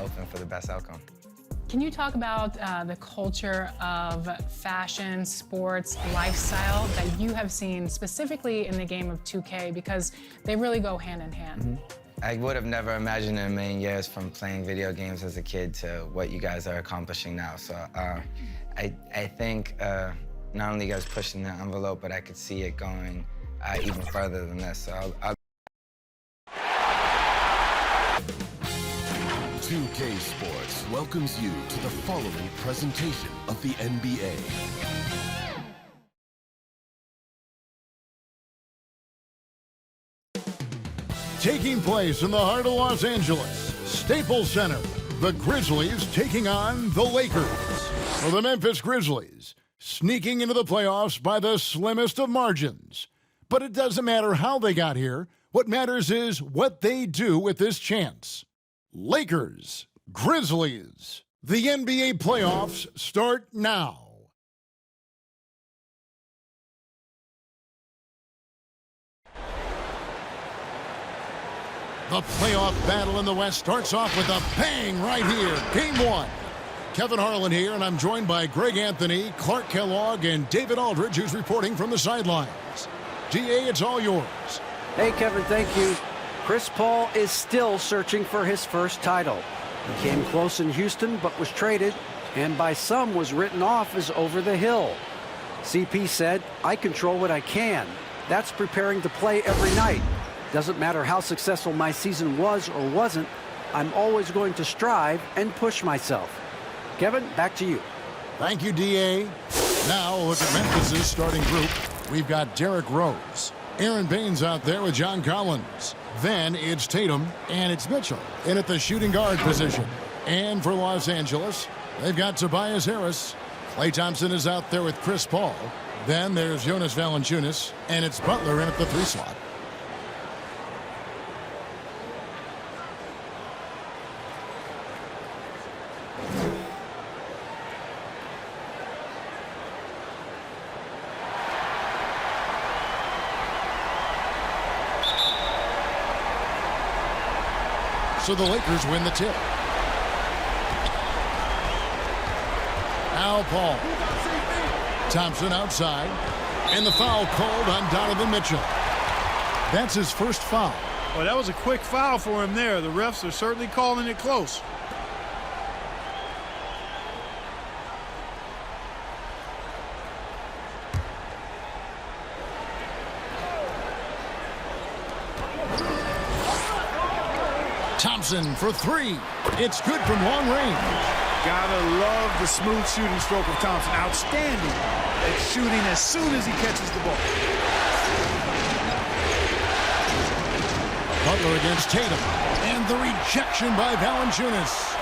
hoping for the best outcome. Can you talk about the culture of fashion, sports, lifestyle that you have seen specifically in the game of 2K, because they really go hand in hand? Mm-hmm. I would have never imagined in a million years from playing video games as a kid to what you guys are accomplishing now. So I think not only you guys pushing the envelope, but I could see it going even further than this. So I'll 2K Sports welcomes you to the following presentation of the NBA. Taking place in the heart of Los Angeles, Staples Center, the Grizzlies taking on the Lakers. For the Memphis Grizzlies, sneaking into the playoffs by the slimmest of margins. But it doesn't matter how they got here. What matters is what they do with this chance. Lakers, Grizzlies. The NBA playoffs start now. The playoff battle in the West starts off with a bang right here. Game one. Kevin Harlan here, and I'm joined by Greg Anthony, Clark Kellogg, and David Aldridge, who's reporting from the sidelines. DA, it's all yours. Hey, Kevin, thank you. Chris Paul is still searching for his first title. He came close in Houston, but was traded, and by some was written off as over the hill. CP said, "I control what I can. That's preparing to play every night. Doesn't matter how successful my season was or wasn't, I'm always going to strive and push myself." Kevin, back to you. Thank you, DA. Now look at Memphis's starting group. We've got Derrick Rose. Aaron Baines out there with John Collins. Then it's Tatum and it's Mitchell in at the shooting guard position. And for Los Angeles, they've got Tobias Harris. Klay Thompson is out there with Chris Paul. Then there's Jonas Valanciunas, and it's Butler in at the 3 slot. So the Lakers win the tip. Al Paul. Thompson outside. And the foul called on Donovan Mitchell. That's his first foul. Well, that was a quick foul for him there. The refs are certainly calling it close. Thompson for 3. It's good from long range. Gotta love the smooth shooting stroke of Thompson. Outstanding at shooting as soon as he catches the ball. Butler against Tatum. And the rejection by Valanciunas.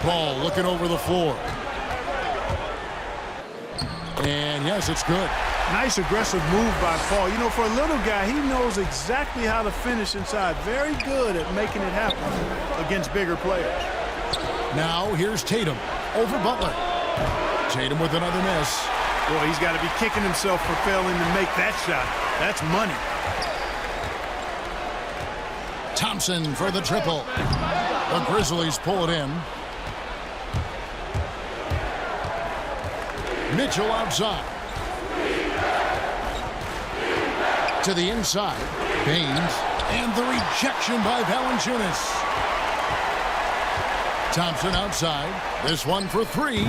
Ball looking over the floor. And yes, it's good. Nice aggressive move by Paul. You know, for a little guy, he knows exactly how to finish inside. Very good at making it happen against bigger players. Now here's Tatum over Butler. Tatum with another miss. Boy, he's got to be kicking himself for failing to make that shot. That's money. Thompson for the triple. The Grizzlies pull it in. Mitchell outside. To the inside. Baines. And the rejection by Valanciunas. Thompson outside. This one for 3.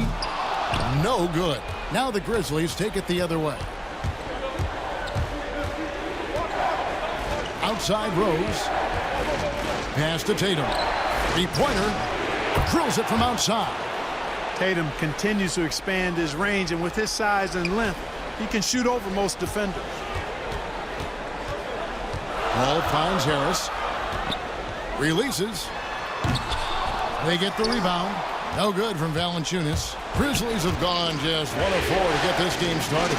No good. Now the Grizzlies take it the other way. Outside Rose. Pass to Tatum. 3-pointer. Drills it from outside. Tatum continues to expand his range, and with his size and length, he can shoot over most defenders. Ball finds Harris. Releases. They get the rebound. No good from Valanciunas. Grizzlies have gone just 1 of 4 to get this game started.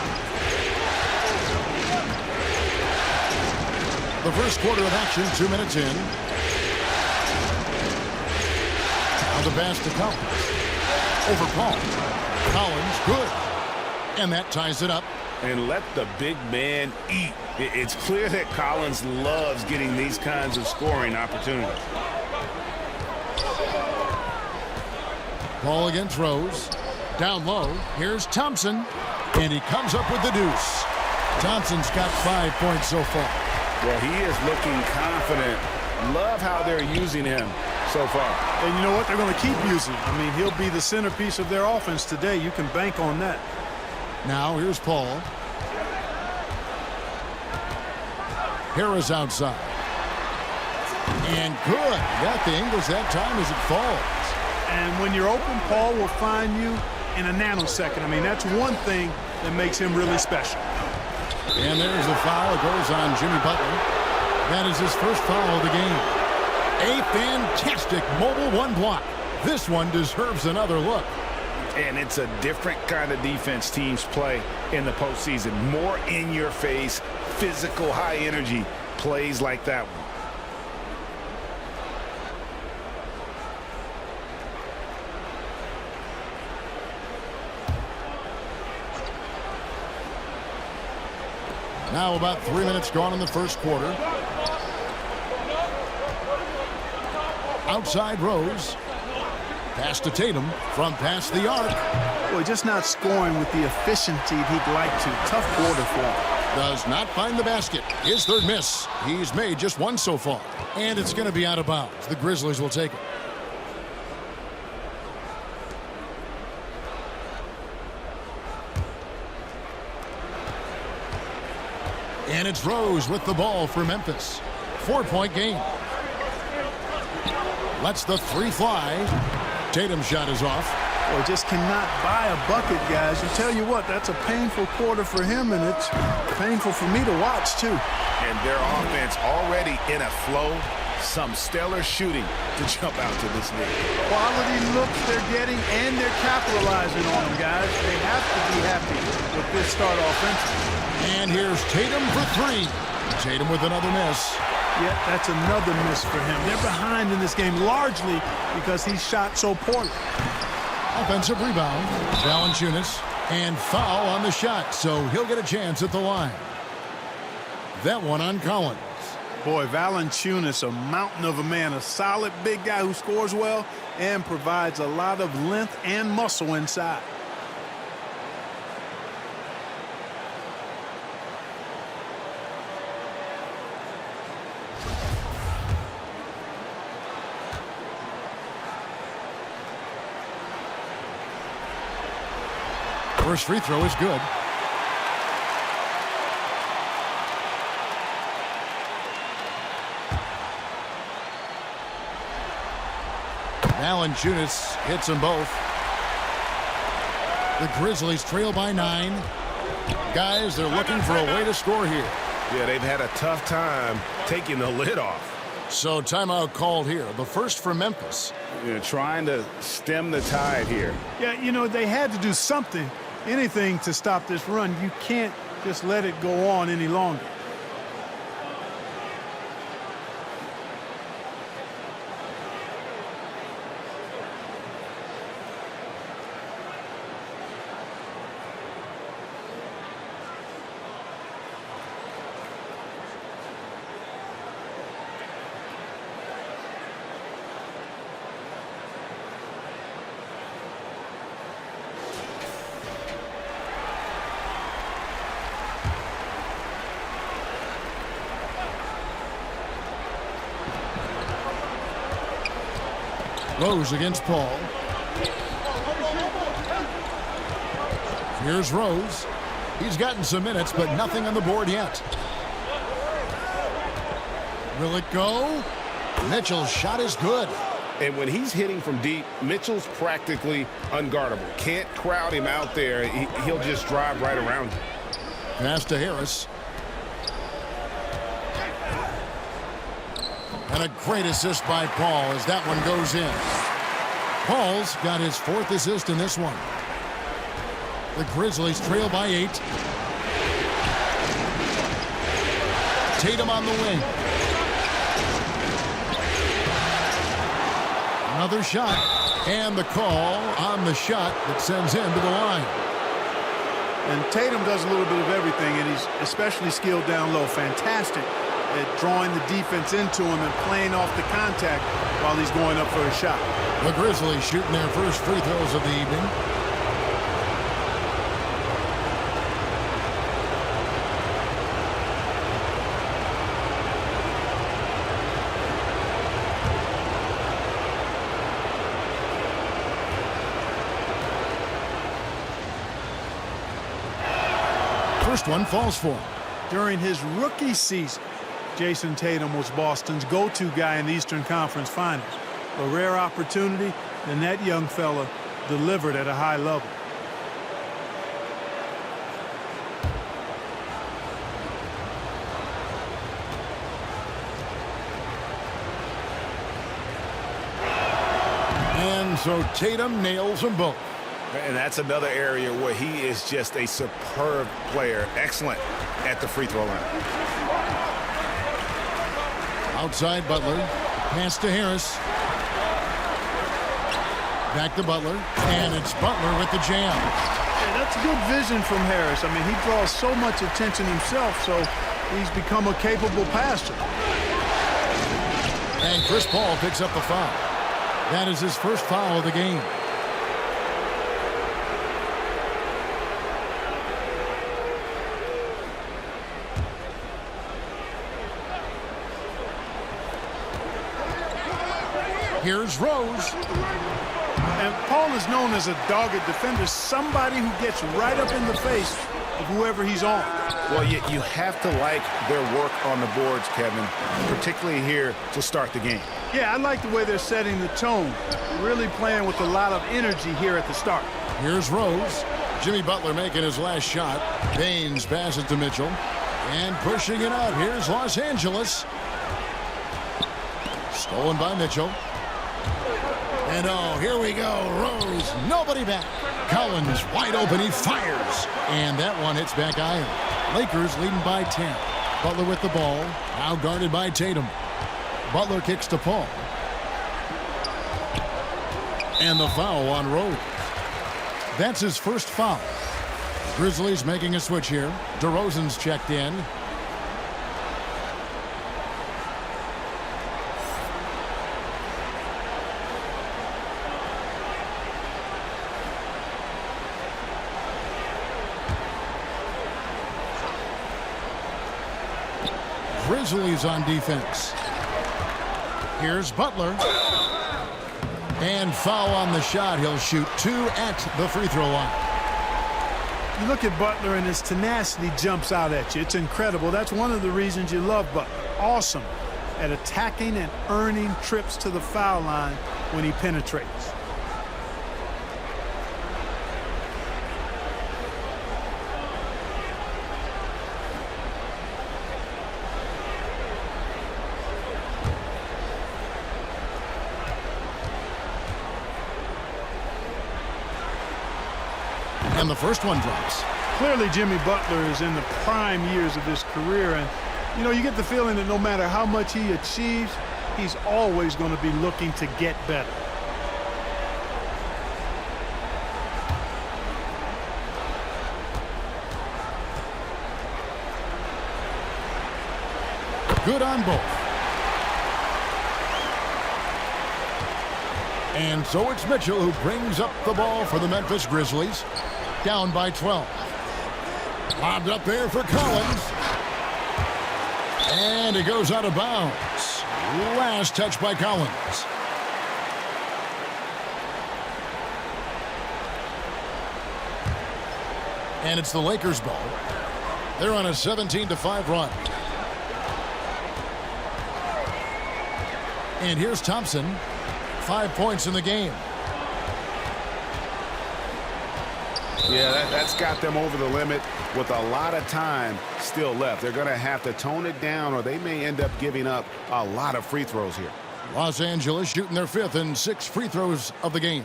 The first quarter of action, 2 minutes in. Now the pass to Collins. Over Paul. Collins, good. And that ties it up. and let the big man eat. It's clear that Collins loves getting these kinds of scoring opportunities. Ball against Rose. Down low. Here's Thompson. And he comes up with the deuce. Thompson's got 5 points so far. Well, he is looking confident. Love how they're using him so far. And you know what? They're going to keep using him. I mean, he'll be the centerpiece of their offense today. You can bank on that. Now here's Paul. Harris outside. And good. Got the Ingles that time as it falls. And when you're open, Paul will find you in a nanosecond. I mean, that's one thing that makes him really special. And there's a foul. It goes on Jimmy Butler. That is his first foul of the game. A fantastic mobile one block. This one deserves another look. And it's a different kind of defense teams play in the postseason. More in your face, physical, high energy plays like that one. Now about 3 minutes gone in the first quarter. Outside Rose. Pass to Tatum from past the arc. Well, just not scoring with the efficiency he'd like to. Tough quarter for him. Does not find the basket. His third miss. He's made just one so far. And it's going to be out of bounds. The Grizzlies will take it. And it's Rose with the ball for Memphis. 4-point game. Lets the three fly. Tatum's shot is off. Well, just cannot buy a bucket, guys. You tell you what, that's a painful quarter for him, and it's painful for me to watch, too. And their offense already in a flow. Some stellar shooting to jump out to this league. Quality looks they're getting, and they're capitalizing on them, guys. They have to be happy with this start offensively. And here's Tatum for three. Tatum with another miss. Yeah, that's another miss for him. They're behind in this game largely because he shot so poorly. Offensive rebound. Valanciunas. And foul on the shot, so he'll get a chance at the line. That one on Collins. Boy, Valanciunas, a mountain of a man, a solid big guy who scores well and provides a lot of length and muscle inside. First free throw is good. Valanciunas hits them both. The Grizzlies trail by 9. Guys, they're looking for a way to score here. Yeah, they've had a tough time taking the lid off. So timeout called here. The first for Memphis. Trying to stem the tide here. Yeah, you know, they had to do something, anything to stop this run. You can't just let it go on any longer. Rose against Paul. Here's Rose. He's gotten some minutes, but nothing on the board yet. Will it go? Mitchell's shot is good. And when he's hitting from deep, Mitchell's practically unguardable. Can't crowd him out there. He'll just drive right around him. Pass to Harris. And a great assist by Paul as that one goes in. Paul's got his 4th assist in this one. The Grizzlies trail by 8. Tatum on the wing. Another shot. And the call on the shot that sends him to the line. And Tatum does a little bit of everything, and he's especially skilled down low. Fantastic at drawing the defense into him and playing off the contact while he's going up for a shot. The Grizzlies shooting their first free throws of the evening. First one falls for him. During his rookie season, Jason Tatum was Boston's go-to guy in the Eastern Conference Finals. A rare opportunity, and that young fella delivered at a high level. And so Tatum nails them both. And that's another area where he is just a superb player. Excellent at the free throw line. Outside Butler. Pass to Harris. Back to Butler. And it's Butler with the jam. Yeah, that's good vision from Harris. I mean, he draws so much attention himself, so he's become a capable passer. And Chris Paul picks up the foul. That is his first foul of the game. Here's Rose. And Paul is known as a dogged defender, somebody who gets right up in the face of whoever he's on. Well, you have to like their work on the boards, Kevin, particularly here to start the game. Yeah, I like the way they're setting the tone, really playing with a lot of energy here at the start. Here's Rose. Jimmy Butler making his last shot. Baines passes to Mitchell. And pushing it out. Here's Los Angeles. Stolen by Mitchell. And oh, here we go. Rose, nobody back. Collins wide open. He fires. And that one hits back iron. Lakers leading by 10. Butler with the ball. Now guarded by Tatum. Butler kicks to Paul. And the foul on Rose. That's his first foul. Grizzlies making a switch here. DeRozan's checked in. Grizzlies on defense. Here's Butler. And foul on the shot. He'll shoot 2 at the free throw line. You look at Butler and his tenacity jumps out at you. It's incredible. That's one of the reasons you love Butler. Awesome at attacking and earning trips to the foul line when he penetrates. And the first one drops. Clearly, Jimmy Butler is in the prime years of his career. And, you know, you get the feeling that no matter how much he achieves, he's always going to be looking to get better. Good on both. And so it's Mitchell who brings up the ball for the Memphis Grizzlies. Down by 12. Lobbed up there for Collins. And it goes out of bounds. Last touch by Collins. And it's the Lakers' ball. They're on a 17-5 run. And here's Thompson. 5 points in the game. Yeah, that's got them over the limit with a lot of time still left. They're going to have to tone it down or they may end up giving up a lot of free throws here. Los Angeles shooting their 5th and 6th free throws of the game.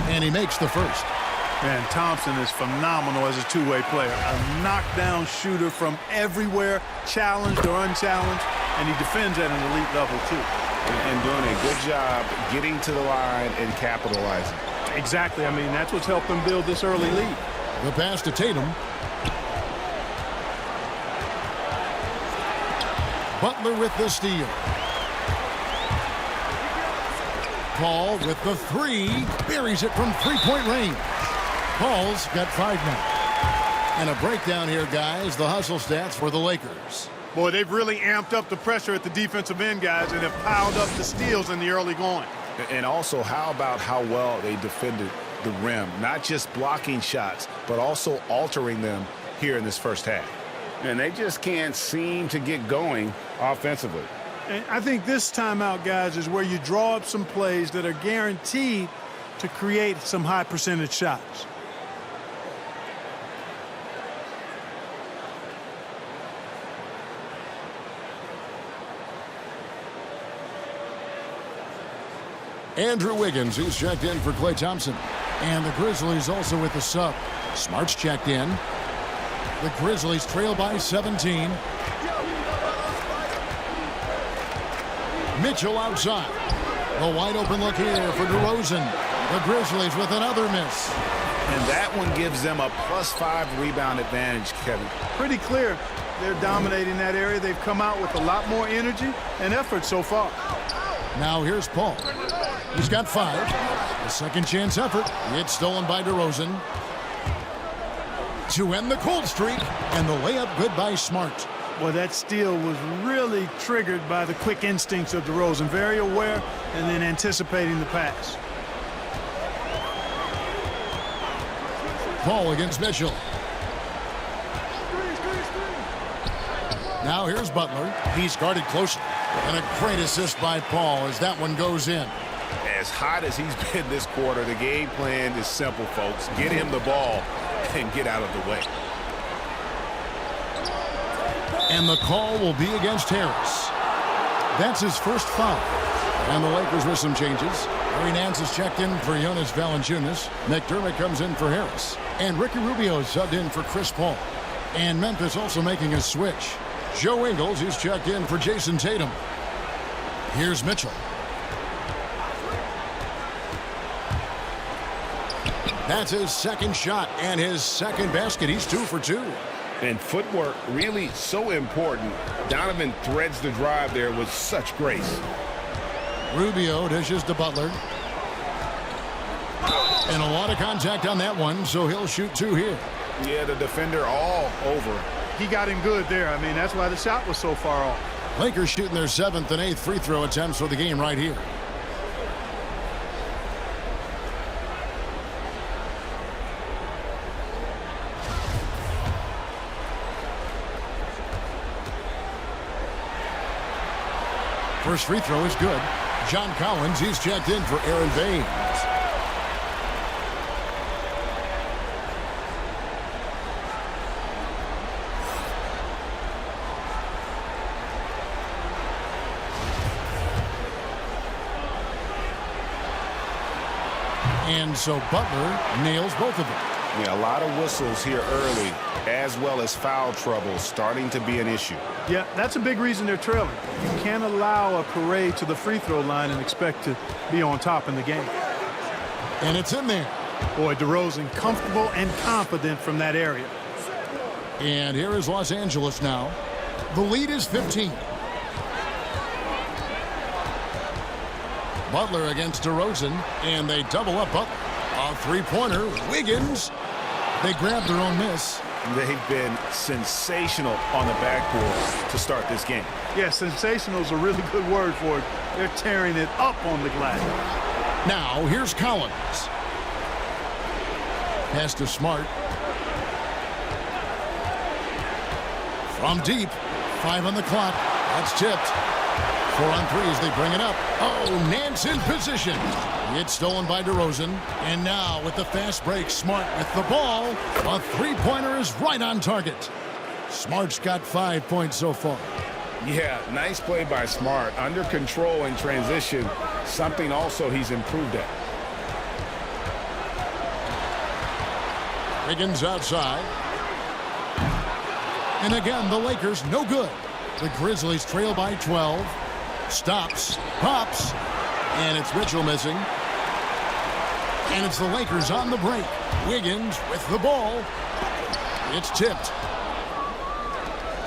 And he makes the first. Man, Thompson is phenomenal as a two-way player. A knockdown shooter from everywhere, challenged or unchallenged. and he defends at an elite level, too. And doing a good job getting to the line and capitalizing. Exactly. I mean, that's what's helped them build this early lead. The pass to Tatum. Butler with the steal. Paul with the three. Buries it from three-point range. Paul's got 5 now. And a breakdown here, guys. The hustle stats for the Lakers. Boy, they've really amped up the pressure at the defensive end, guys, and have piled up the steals in the early going. And also, how about how well they defended the rim? Not just blocking shots, but also altering them here in this first half. And they just can't seem to get going offensively. And I think this timeout, guys, is where you draw up some plays that are guaranteed to create some high percentage shots. Andrew Wiggins, who's checked in for Klay Thompson. And the Grizzlies also with the sub. Smart's checked in. The Grizzlies trail by 17. Mitchell outside. A wide open look here for DeRozan. The Grizzlies with another miss. And that one gives them a +5 rebound advantage, Kevin. Pretty clear they're dominating that area. They've come out with a lot more energy and effort so far. Now here's Paul. He's got 5. A second chance effort. It's stolen by DeRozan. To end the cold streak. And the layup good by Smart. Well, that steal was really triggered by the quick instincts of DeRozan. Very aware and then anticipating the pass. Paul against Mitchell. Now here's Butler. He's guarded closely. And a great assist by Paul as that one goes in. As hot as he's been this quarter, the game plan is simple, folks. Get him the ball and get out of the way. And the call will be against Harris. That's his first foul. And the Lakers with some changes. Larry Nance is checked in for Jonas Valanciunas. McDermott comes in for Harris. And Ricky Rubio subbed in for Chris Paul. And Memphis also making a switch. Joe Ingles is checked in for Jason Tatum. Here's Mitchell. That's his second shot and his second basket. He's 2 for 2. And footwork really so important. Donovan threads the drive there with such grace. Rubio dishes to Butler. And a lot of contact on that one, so he'll shoot 2 here. Yeah, the defender all over. He got him good there. I mean, that's why the shot was so far off. Lakers shooting their 7th and 8th free throw attempts for the game right here. First free throw is good. John Collins, he's checked in for Aaron Baines. And so Butler nails both of them. Yeah, a lot of whistles here early, as well as foul trouble starting to be an issue. Yeah, that's a big reason they're trailing. You can't allow a parade to the free throw line and expect to be on top in the game. And it's in there. Boy, DeRozan comfortable and confident from that area. And here is Los Angeles now. The lead is 15. Butler against DeRozan, and they double up Butler. A three-pointer, Wiggins. They grab their own miss. They've been sensational on the backboard to start this game. Yeah, sensational is a really good word for it. They're tearing it up on the glass. Now, here's Collins. Pass to Smart. From deep. 5 on the clock. That's tipped. 4 on 3 as they bring it up. Oh, Nance in position. It's stolen by DeRozan. And now with the fast break, Smart with the ball. A three-pointer is right on target. Smart's got 5 points so far. Yeah, nice play by Smart. Under control in transition, something also he's improved at. Wiggins outside. And again, the Lakers no good. The Grizzlies trail by 12. Stops, pops, and it's Mitchell missing. And it's the Lakers on the break. Wiggins with the ball. It's tipped.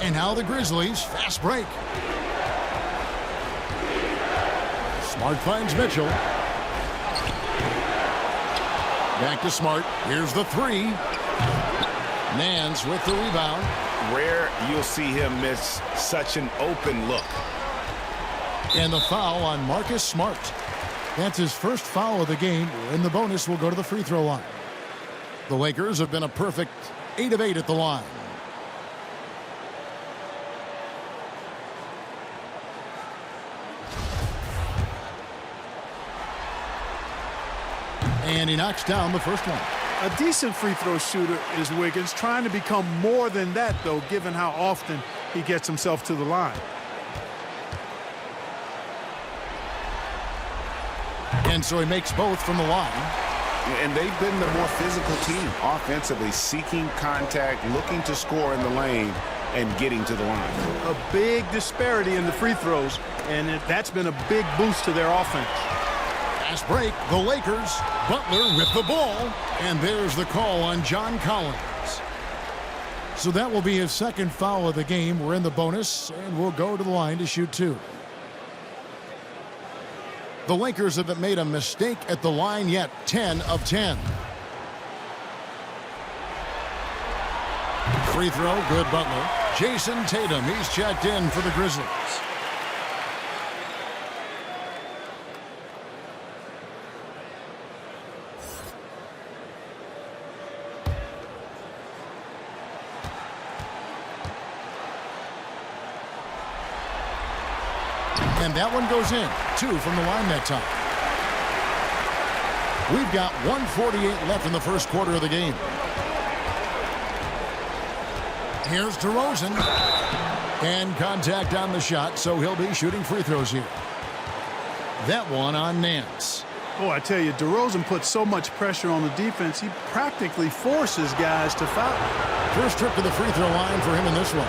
And now the Grizzlies, fast break. Smart finds Mitchell. Back to Smart. Here's the three. Nance with the rebound. Rare you'll see him miss such an open look. And the foul on Marcus Smart. That's his first foul of the game, and the bonus will go to the free throw line. The Lakers have been a perfect 8 of 8 at the line. And he knocks down the first one. A decent free throw shooter is Wiggins, trying to become more than that, though, given how often he gets himself to the line. And so he makes both from the line. And they've been the more physical team offensively, seeking contact, looking to score in the lane, and getting to the line. A big disparity in the free throws, and that's been a big boost to their offense. Fast break, the Lakers. Butler with the ball. And there's the call on John Collins. So that will be his second foul of the game. We're in the bonus, and we'll go to the line to shoot 2. The Lakers haven't made a mistake at the line yet. 10 of 10. Free throw, good Butler. Jason Tatum, he's checked in for the Grizzlies. And that one goes in. 2 from the line that time. We've got 1:48 left in the first quarter of the game. Here's DeRozan. And contact on the shot, so he'll be shooting free throws here. That one on Nance. Oh, I tell you, DeRozan puts so much pressure on the defense, he practically forces guys to foul. First trip to the free throw line for him in this one.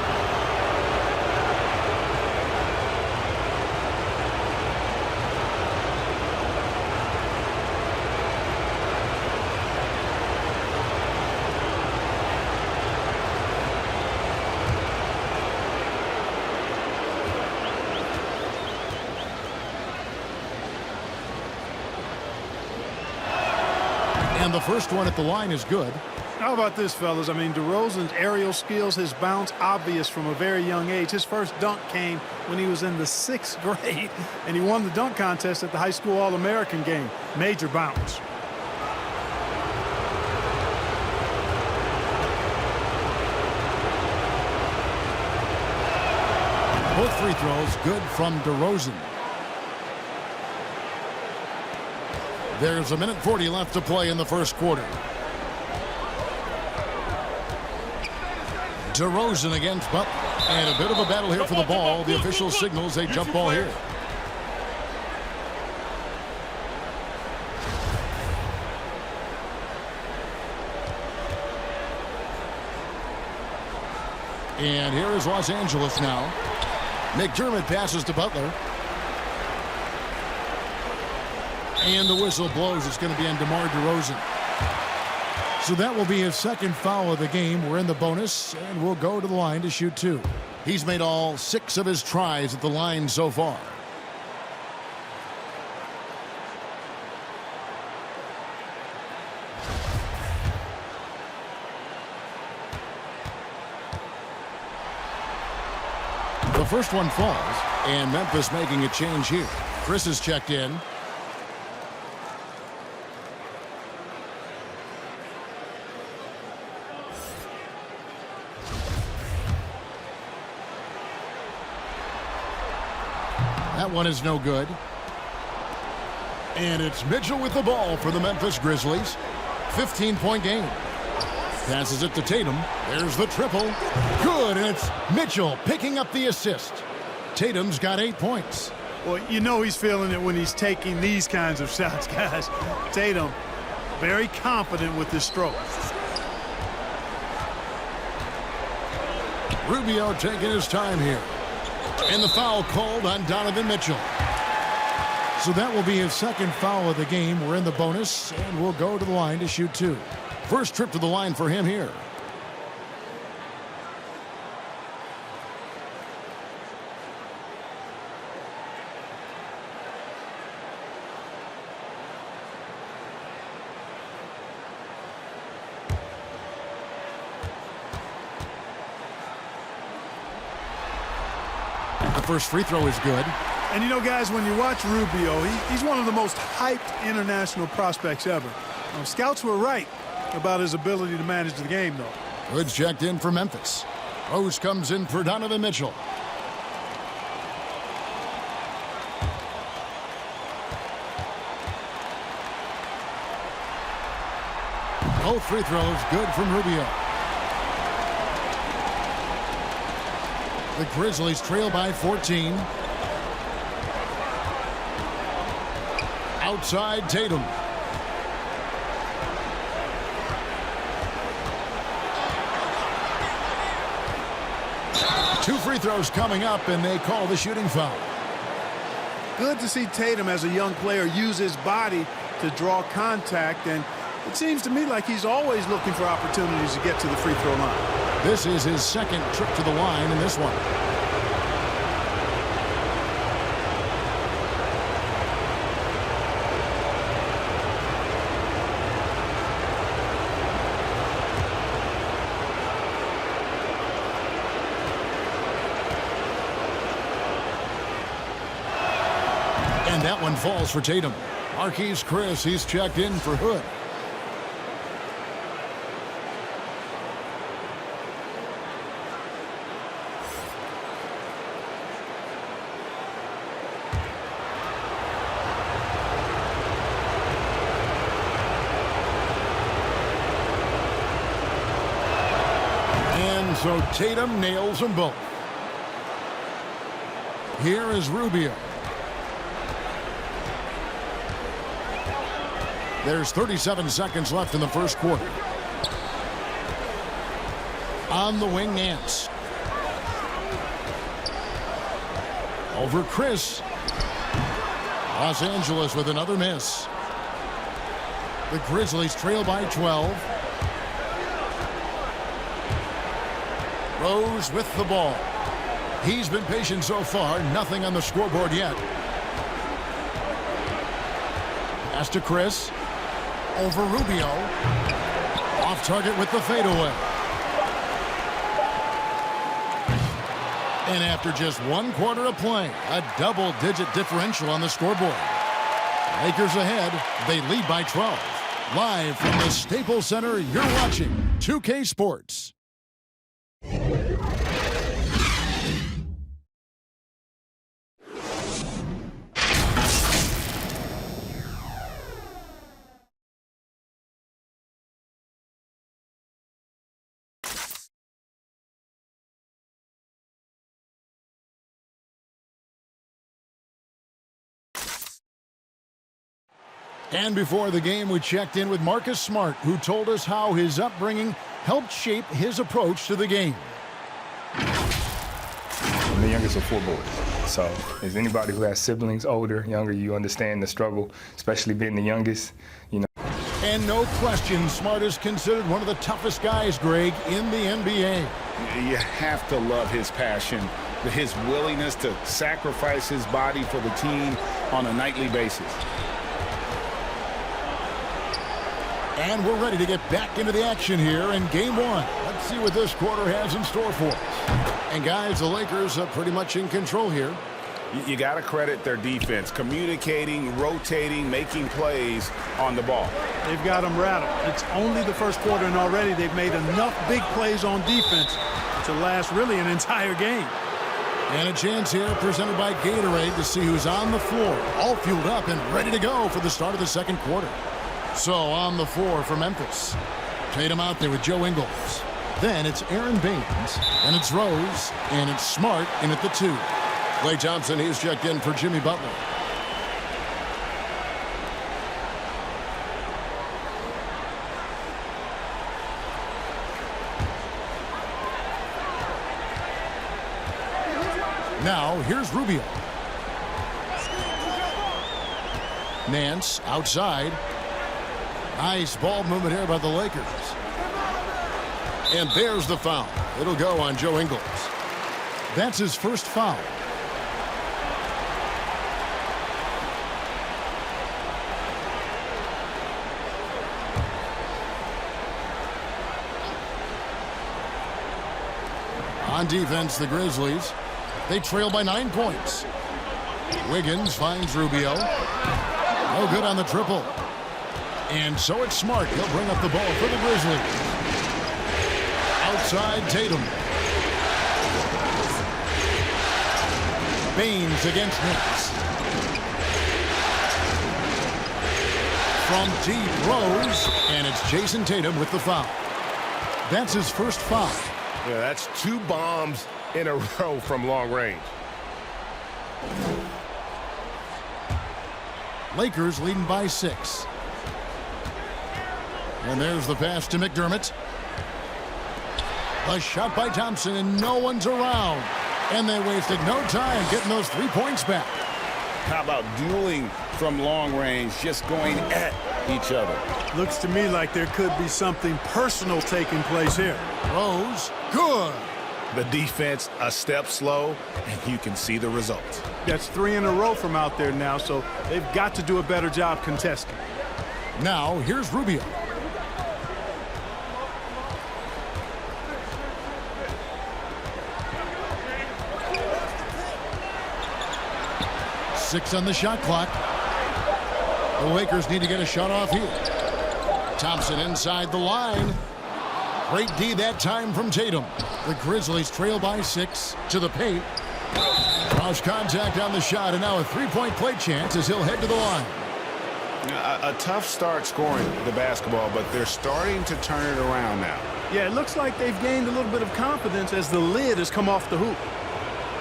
And the first one at the line is good. How about this, fellas? I mean, DeRozan's aerial skills, his bounce, obvious from a very young age. His first dunk came when he was in the 6th grade, and he won the dunk contest at the high school All-American game. Major bounce. Both free throws good from DeRozan. There's 1:40 left to play in the first quarter. DeRozan against Butler. And a bit of a battle here for the ball. The official signals a jump ball here. And here is Los Angeles now. McDermott passes to Butler. And the whistle blows. It's going to be on DeMar DeRozan. So that will be his second foul of the game. We're in the bonus, and we'll go to the line to shoot 2. He's made all 6 of his tries at the line so far. The first one falls, and Memphis making a change here. Chris is checked in. That one is no good. And it's Mitchell with the ball for the Memphis Grizzlies. 15-point game. Passes it to Tatum. There's the triple. Good, and it's Mitchell picking up the assist. Tatum's got 8 points. Well, you know he's feeling it when he's taking these kinds of shots, guys. Tatum, very confident with his stroke. Rubio taking his time here. And the foul called on Donovan Mitchell. So that will be his second foul of the game. We're in the bonus, and we'll go to the line to shoot 2. First trip to the line for him here. The first free throw is good. And you know, guys, when you watch Rubio, he's one of the most hyped international prospects ever. Scouts were right about his ability to manage the game, though. Good checked in for Memphis. Rose comes in for Donovan Mitchell. Both free throws good from Rubio. The Grizzlies trail by 14. Outside Tatum. Two free throws coming up, and they call the shooting foul. Good to see Tatum as a young player use his body to draw contact, and it seems to me like he's always looking for opportunities to get to the free throw line. This is his second trip to the line in this one. And that one falls for Tatum. Marquise Chris, he's checked in for Hood. And so Tatum nails them both. Here is Rubio. There's 37 seconds left in the first quarter. On the wing, Nance. Over Chris. Los Angeles with another miss. The Grizzlies trail by 12. Rose with the ball. He's been patient so far. Nothing on the scoreboard yet. Pass to Chris. Over Rubio. Off target with the fadeaway. And after just 1 quarter of play, a double-digit differential on the scoreboard. Lakers ahead. They lead by 12. Live from the Staples Center, you're watching 2K Sports. And before the game, we checked in with Marcus Smart, who told us how his upbringing helped shape his approach to the game. I'm the youngest of 4 boys. So as anybody who has siblings, older, younger, you understand the struggle, especially being the youngest, you know. And no question, Smart is considered one of the toughest guys, Greg, in the NBA. You have to love his passion, his willingness to sacrifice his body for the team on a nightly basis. And we're ready to get back into the action here in Game 1. Let's see what this quarter has in store for us. And guys, the Lakers are pretty much in control here. You got to credit their defense, communicating, rotating, making plays on the ball. They've got them rattled. It's only the first quarter, and already they've made enough big plays on defense to last really an entire game. And a chance here presented by Gatorade to see who's on the floor, all fueled up and ready to go for the start of the second quarter. So on the floor for Memphis. Tatum out there with Joe Ingles. Then it's Aaron Baines, and it's Rose, and it's Smart in at the 2. Klay Thompson, he's checked in for Jimmy Butler. Now, here's Rubio. Nance outside. Nice ball movement here by the Lakers. And there's the foul. It'll go on Joe Ingles. That's his first foul. On defense, the Grizzlies. They trail by 9 points. Wiggins finds Rubio. No good on the triple. And so it's Smart. He'll bring up the ball for the Grizzlies. Outside Tatum. Baines against Nix. From deep, Rose. And it's Jason Tatum with the foul. That's his first foul. Yeah, that's 2 bombs in a row from long range. Lakers leading by 6. And there's the pass to McDermott. A shot by Thompson, and no one's around. And they wasted no time getting those 3 points back. How about dueling from long range, just going at each other? Looks to me like there could be something personal taking place here. Rose, good. The defense a step slow, and you can see the results. That's 3 in a row from out there now, so they've got to do a better job contesting. Now, here's Rubio. Six on the shot clock. The Lakers need to get a shot off here. Thompson inside the line. Great D that time from Tatum. The Grizzlies trail by 6 to the paint. Cross contact on the shot, and now a 3-point play chance as he'll head to the line. A tough start scoring the basketball, but they're starting to turn it around now. Yeah, it looks like they've gained a little bit of confidence as the lid has come off the hoop.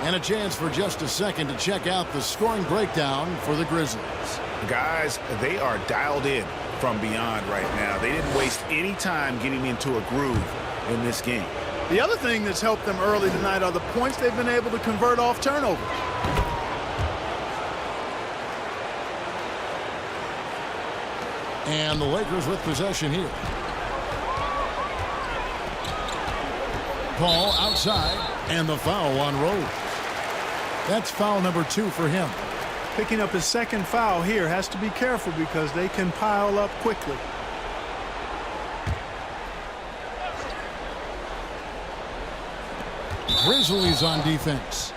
And a chance for just a second to check out the scoring breakdown for the Grizzlies. Guys, they are dialed in from beyond right now. They didn't waste any time getting into a groove in this game. The other thing that's helped them early tonight are the points they've been able to convert off turnovers. And the Lakers with possession here. Paul outside, and the foul on Rose. That's foul number 2 for him. Picking up his second foul here, has to be careful because they can pile up quickly. Grizzlies on defense.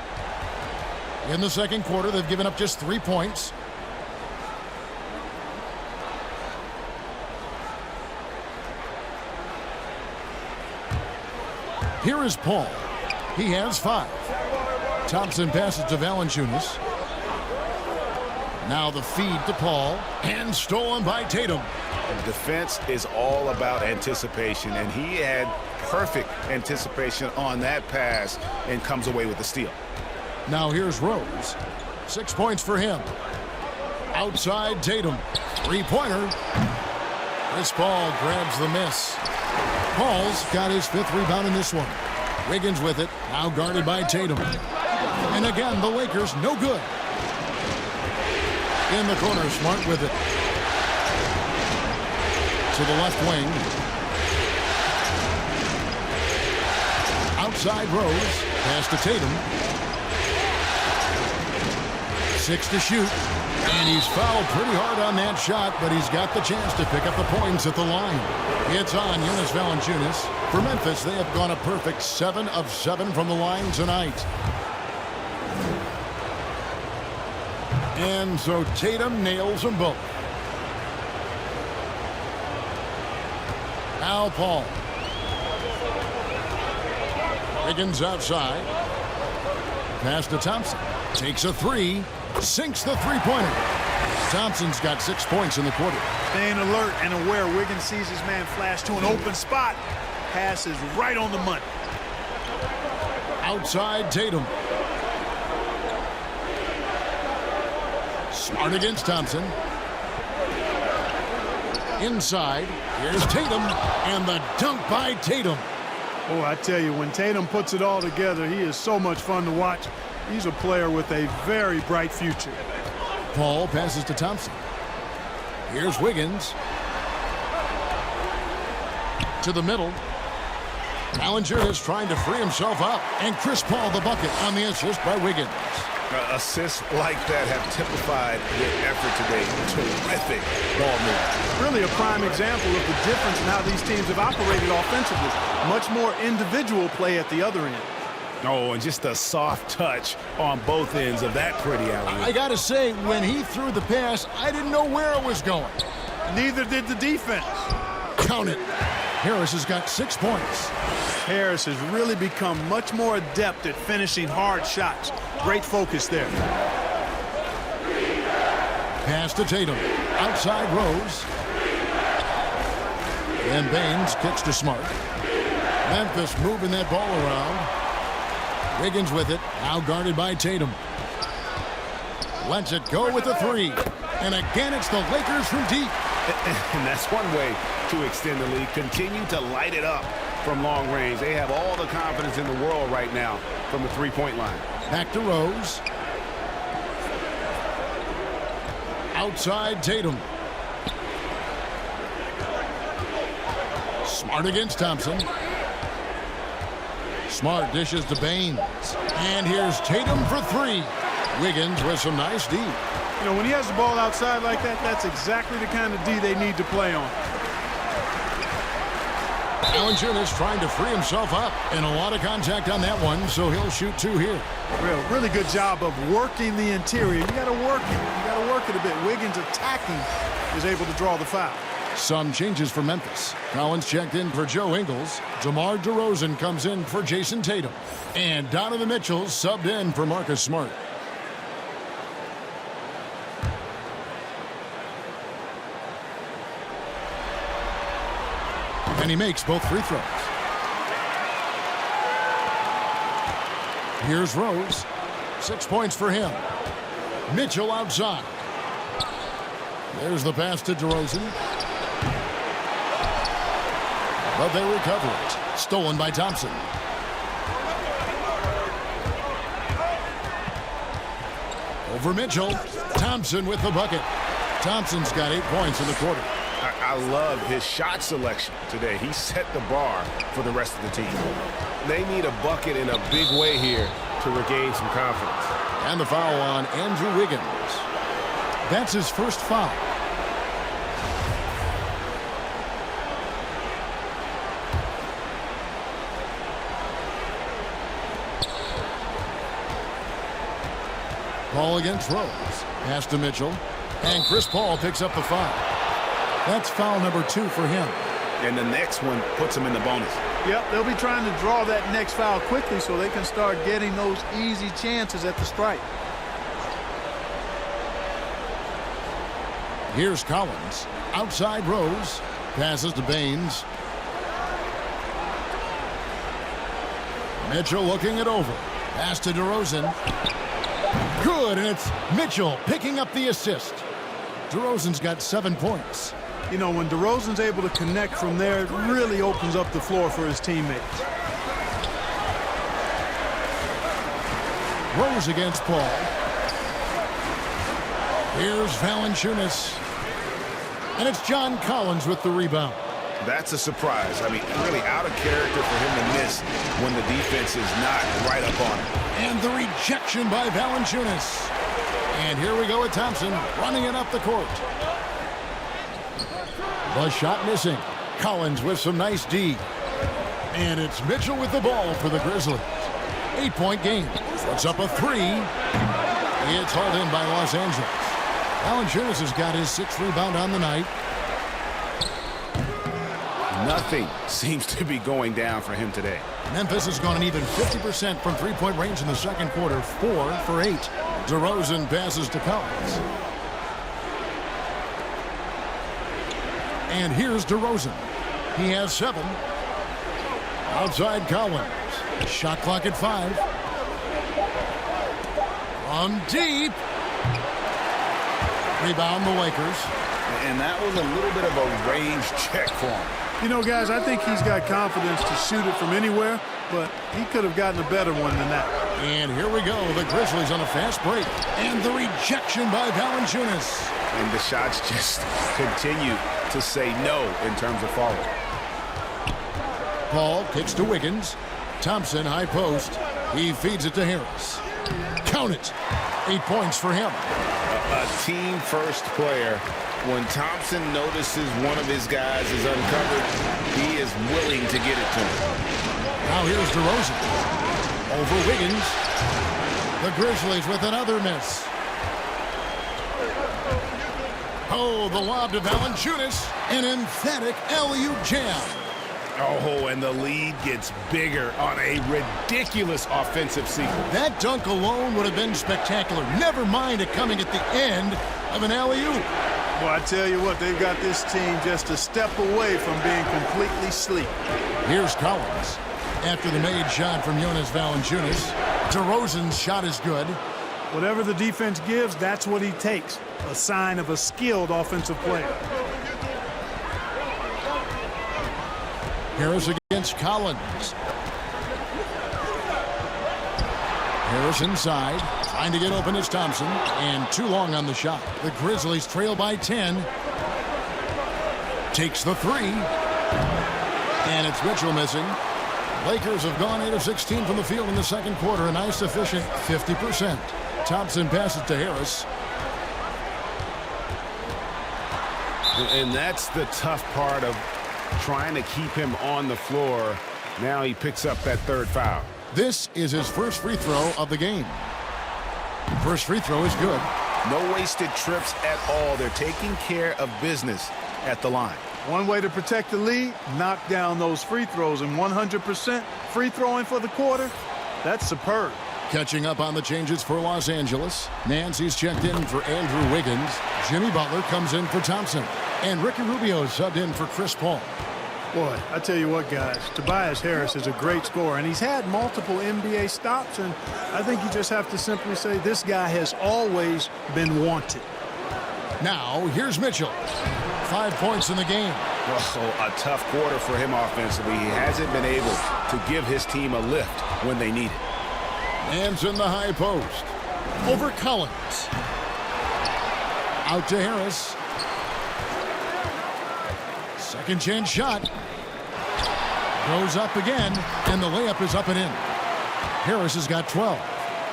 In the second quarter, they've given up just 3 points. Here is Paul. He has 5. Thompson passes to Valanciunas. Now the feed to Paul, and stolen by Tatum. Defense is all about anticipation, and he had perfect anticipation on that pass and comes away with the steal. Now here's Rose. 6 points for him. Outside Tatum. 3-pointer. Chris Paul grabs the miss. Paul's got his 5th rebound in this one. Wiggins with it, now guarded by Tatum. And again, the Lakers no good. In the corner, Smart with it. To the left wing. Outside Rose, pass to Tatum. 6 to shoot. And he's fouled pretty hard on that shot, but he's got the chance to pick up the points at the line. It's on Jonas Valanciunas. For Memphis, they have gone a perfect 7 of 7 from the line tonight. And so Tatum nails them both. Now Paul. Wiggins outside. Pass to Thompson. Takes a 3. Sinks the 3-pointer. Thompson's got 6 points in the quarter. Staying alert and aware. Wiggins sees his man flash to an open spot. Pass is right on the money. Outside Tatum. Smart against Thompson. Inside. Here's Tatum. And the dunk by Tatum. Oh, I tell you, when Tatum puts it all together, he is so much fun to watch. He's a player with a very bright future. Paul passes to Thompson. Here's Wiggins. To the middle. Ballinger is trying to free himself up. And Chris Paul the bucket on the assist by Wiggins. Assists like that have typified their effort today. Terrific ball movement. Really a prime example of the difference in how these teams have operated offensively. Much more individual play at the other end. Oh, and just a soft touch on both ends of that pretty alley. I got to say, when he threw the pass, I didn't know where it was going. Neither did the defense. Count it. Harris has got 6 points. Harris has really become much more adept at finishing hard shots. Great focus there. Pass to Tatum. Outside Rose. And Baines kicks to Smart. Memphis moving that ball around. Wiggins with it. Now guarded by Tatum. Lets it go with a 3. And again, it's the Lakers from deep. And that's one way to extend the lead. Continue to light it up from long range. They have all the confidence in the world right now from the three-point line. Back to Rose. Outside Tatum. Smart against Thompson. Smart dishes to Baines. And here's Tatum for 3. Wiggins with some nice D. You know, when he has the ball outside like that, that's exactly the kind of D they need to play on. Valanciunas trying to free himself up. And a lot of contact on that one, so he'll shoot 2 here. Really good job of working the interior. You got to work it. You got to work it a bit. Wiggins attacking is able to draw the foul. Some changes for Memphis. Collins checked in for Joe Ingles. DeMar DeRozan comes in for Jason Tatum. And Donovan Mitchell subbed in for Marcus Smart. And he makes both free throws. Here's Rose. 6 points for him. Mitchell outside. There's the pass to DeRozan. But they recover it. Stolen by Thompson. Over Mitchell. Thompson with the bucket. Thompson's got 8 points in the quarter. I love his shot selection today. He set the bar for the rest of the team. They need a bucket in a big way here to regain some confidence. And the foul on Andrew Wiggins. That's his first foul. Paul against Rose. Pass to Mitchell. And Chris Paul picks up the foul. That's foul number 2 for him. And the next one puts him in the bonus. Yep, they'll be trying to draw that next foul quickly so they can start getting those easy chances at the stripe. Here's Collins. Outside Rose. Passes to Baines. Mitchell looking it over. Pass to DeRozan. Good, and it's Mitchell picking up the assist. DeRozan's got 7 points. You know, when DeRozan's able to connect from there, it really opens up the floor for his teammates. Rose against Paul. Here's Valanciunas. And it's John Collins with the rebound. That's a surprise. I mean, really out of character for him to miss when the defense is not right up on him. And the rejection by Valanciunas. And here we go with Thompson running it up the court. The shot missing. Collins with some nice D. And it's Mitchell with the ball for the Grizzlies. 8-point game. Puts up a 3. It's hauled in by Los Angeles. Valanciunas has got his 6th rebound on the night. Nothing seems to be going down for him today. Memphis has gone an even 50% from three-point range in the second quarter. 4 for 8. DeRozan passes to Collins. And here's DeRozan. He has 7. Outside Collins. Shot clock at 5. From deep. Rebound the Lakers. And that was a little bit of a range check for him. You know, guys, I think he's got confidence to shoot it from anywhere, but he could have gotten a better one than that. And here we go. The Grizzlies on a fast break. And the rejection by Valanciunas. And the shots just continue to say no in terms of falling. Paul kicks to Wiggins. Thompson, high post. He feeds it to Harris. Count it. 8 points for him. A team-first player. When Thompson notices one of his guys is uncovered, he is willing to get it to him. Now here's DeRozan. Over Wiggins. The Grizzlies with another miss. Oh, the lob to Valanciunas. An emphatic alley-oop jam. Oh, and the lead gets bigger on a ridiculous offensive sequence. That dunk alone would have been spectacular. Never mind it coming at the end of an alley-oop. Well, I tell you what, they've got this team just a step away from being completely asleep. Here's Collins. After the made shot from Jonas Valanciunas, DeRozan's shot is good. Whatever the defense gives, that's what he takes. A sign of a skilled offensive player. Harris against Collins. Harris inside, trying to get open is Thompson, and too long on the shot. The Grizzlies trail by 10. Takes the three. And it's Mitchell missing. Lakers have gone 8 of 16 from the field in the second quarter, a nice efficient 50%. Thompson passes to Harris. And that's the tough part of trying to keep him on the floor. Now he picks up that third foul. This is his first free throw of the game. First free throw is good. No wasted trips at all. They're taking care of business at the line. One way to protect the lead, knock down those free throws, and 100% free throwing for the quarter, that's superb. Catching up on the changes for Los Angeles. Nancy's checked in for Andrew Wiggins. Jimmy Butler comes in for Thompson. And Ricky Rubio subbed in for Chris Paul. Boy, I tell you what, guys, Tobias Harris is a great scorer, and he's had multiple NBA stops, and I think you just have to simply say this guy has always been wanted. Now, here's Mitchell. 5 points in the game. Oh, a tough quarter for him offensively. He hasn't been able to give his team a lift when they need it. Hands in the high post. Over Collins. Out to Harris. Second chance shot. Goes up again, and the layup is up and in. Harris has got 12.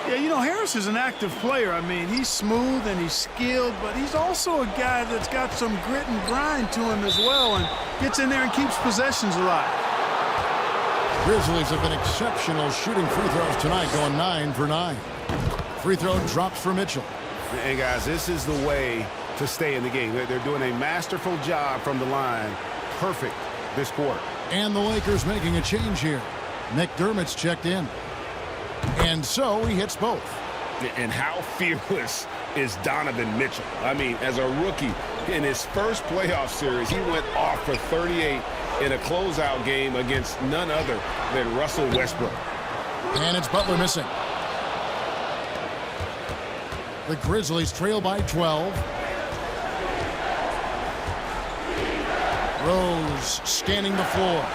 Yeah, you know, Harris is an active player. I mean, he's smooth and he's skilled, but he's also a guy that's got some grit and grind to him as well and gets in there and keeps possessions alive. Grizzlies have been exceptional shooting free throws tonight, going 9 for 9. Free throw drops for Mitchell. Hey, guys, this is the way to stay in the game. They're doing a masterful job from the line. Perfect this quarter. And the Lakers making a change here. McDermott's checked in. And so he hits both. And how fearless is Donovan Mitchell? I mean, as a rookie, in his first playoff series, he went off for 38 in a closeout game against none other than Russell Westbrook. And it's Butler missing. The Grizzlies trail by 12. Rose scanning the floor.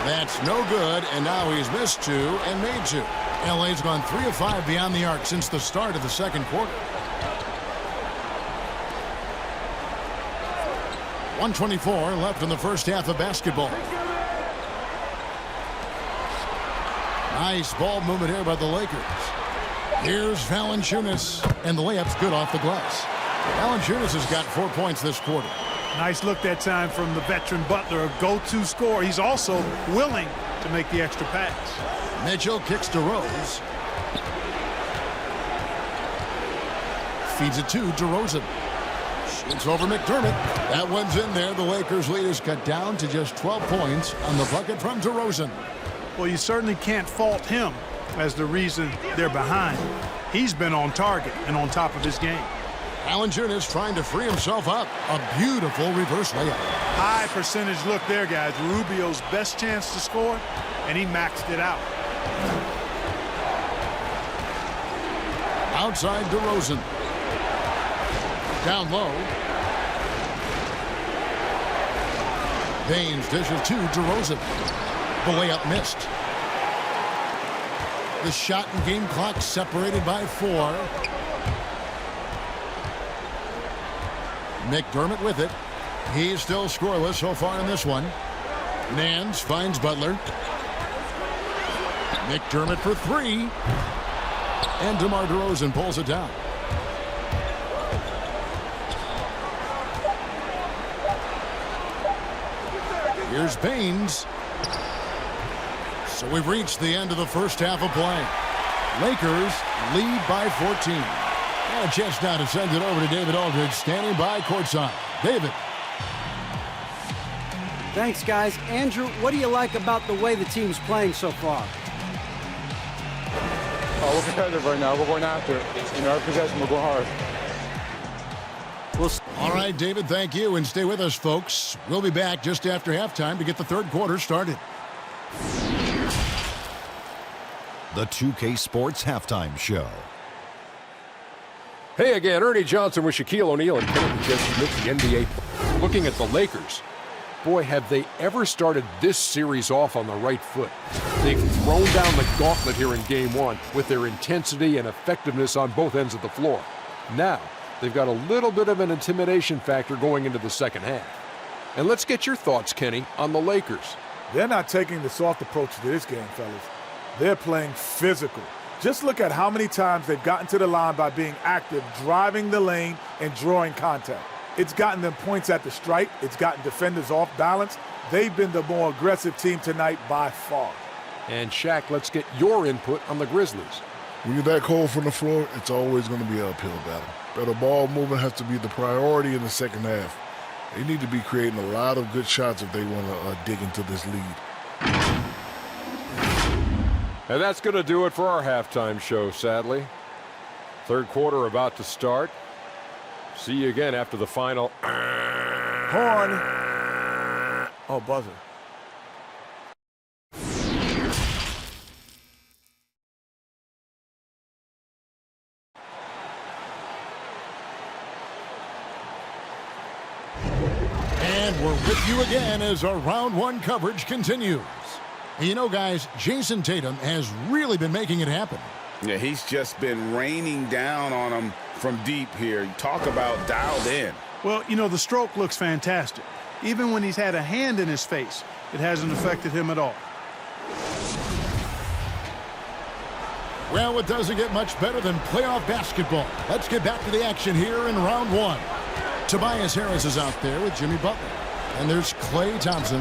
That's no good, and now he's missed 2 and made 2. LA's gone 3 of 5 beyond the arc since the start of the second quarter. 1:24 left in the first half of basketball. Nice ball movement here by the Lakers. Here's Valanciunas, and the layup's good off the glass. Valanciunas has got 4 points this quarter. Nice look that time from the veteran Butler, a go-to scorer. He's also willing to make the extra pass. Mitchell kicks to Rose. Feeds it to DeRozan. Shoots over McDermott. That one's in there. The Lakers lead is cut down to just 12 points on the bucket from DeRozan. Well, you certainly can't fault him as the reason they're behind. He's been on target and on top of his game. Valanciunas trying to free himself up. A beautiful reverse layup. High percentage look there, guys. Rubio's best chance to score, and he maxed it out. Outside DeRozan. Down low. Baines dishes to DeRozan. The layup missed. The shot and game clock separated by 4. McDermott with it. He's still scoreless so far in this one. Nance finds Butler. McDermott for 3. And DeMar DeRozan pulls it down. Here's Baines. So we've reached the end of the first half of play. Lakers lead by 14. And a chance now to send it over to David Aldridge, standing by courtside. David. Thanks, guys. Andrew, what do you like about the way the team's playing so far? We're competitive right now. We're going after it. Our possession will go hard. All right, David, thank you. And stay with us, folks. We'll be back just after halftime to get the third quarter started. The 2K Sports Halftime Show. Hey again, Ernie Johnson with Shaquille O'Neal and Kennedy Jesse Smith, the NBA. Looking at the Lakers. Boy, have they ever started this series off on the right foot. They've thrown down the gauntlet here in Game 1 with their intensity and effectiveness on both ends of the floor. Now, they've got a little bit of an intimidation factor going into the second half. And let's get your thoughts, Kenny, on the Lakers. They're not taking the soft approach to this game, fellas. They're playing physical. Just look at how many times they've gotten to the line by being active, driving the lane, and drawing contact. It's gotten them points at the stripe. It's gotten defenders off balance. They've been the more aggressive team tonight by far. And Shaq, let's get your input on the Grizzlies. When you're that cold from the floor, it's always going to be an uphill battle. Better ball movement has to be the priority in the second half. They need to be creating a lot of good shots if they want to dig into this lead. And that's going to do it for our halftime show, sadly. Third quarter about to start. See you again after the final. Horn. Oh, buzzer. And we're with you again as our round 1 coverage continues. You know, guys, Jason Tatum has really been making it happen. Yeah, he's just been raining down on them from deep here. Talk about dialed in. Well, the stroke looks fantastic. Even when he's had a hand in his face, it hasn't affected him at all. Well, it doesn't get much better than playoff basketball. Let's get back to the action here in round 1. Tobias Harris is out there with Jimmy Butler. And there's Klay Thompson.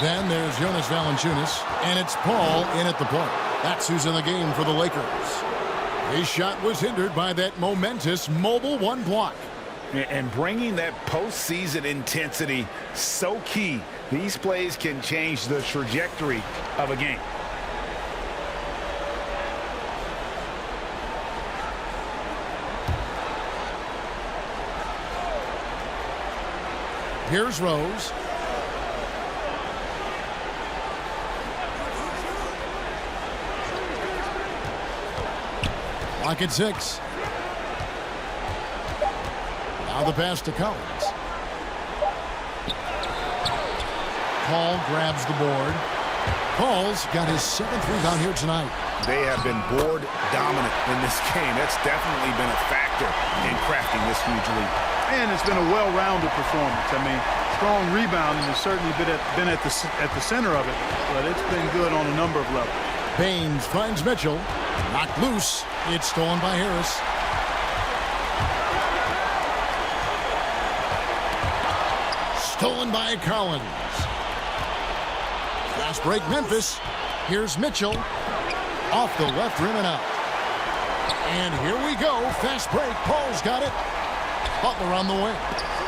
Then there's Jonas Valanciunas. And it's Paul in at the plate. That's who's in the game for the Lakers. His shot was hindered by that momentous mobile 1 block. And bringing that postseason intensity, so key. These plays can change the trajectory of a game. Here's Rose. Lock at 6. Now the pass to Collins. Paul grabs the board. Paul's got his 7th rebound here tonight. They have been board dominant in this game. That's definitely been a factor in crafting this huge lead. And it's been a well-rounded performance. I mean, strong rebounding has certainly been at the center of it, but it's been good on a number of levels. Baines finds Mitchell. Knocked loose. It's stolen by Harris. Stolen by Collins. Fast break Memphis. Here's Mitchell. Off the left rim and out. And here we go. Fast break. Paul's got it. Butler on the wing.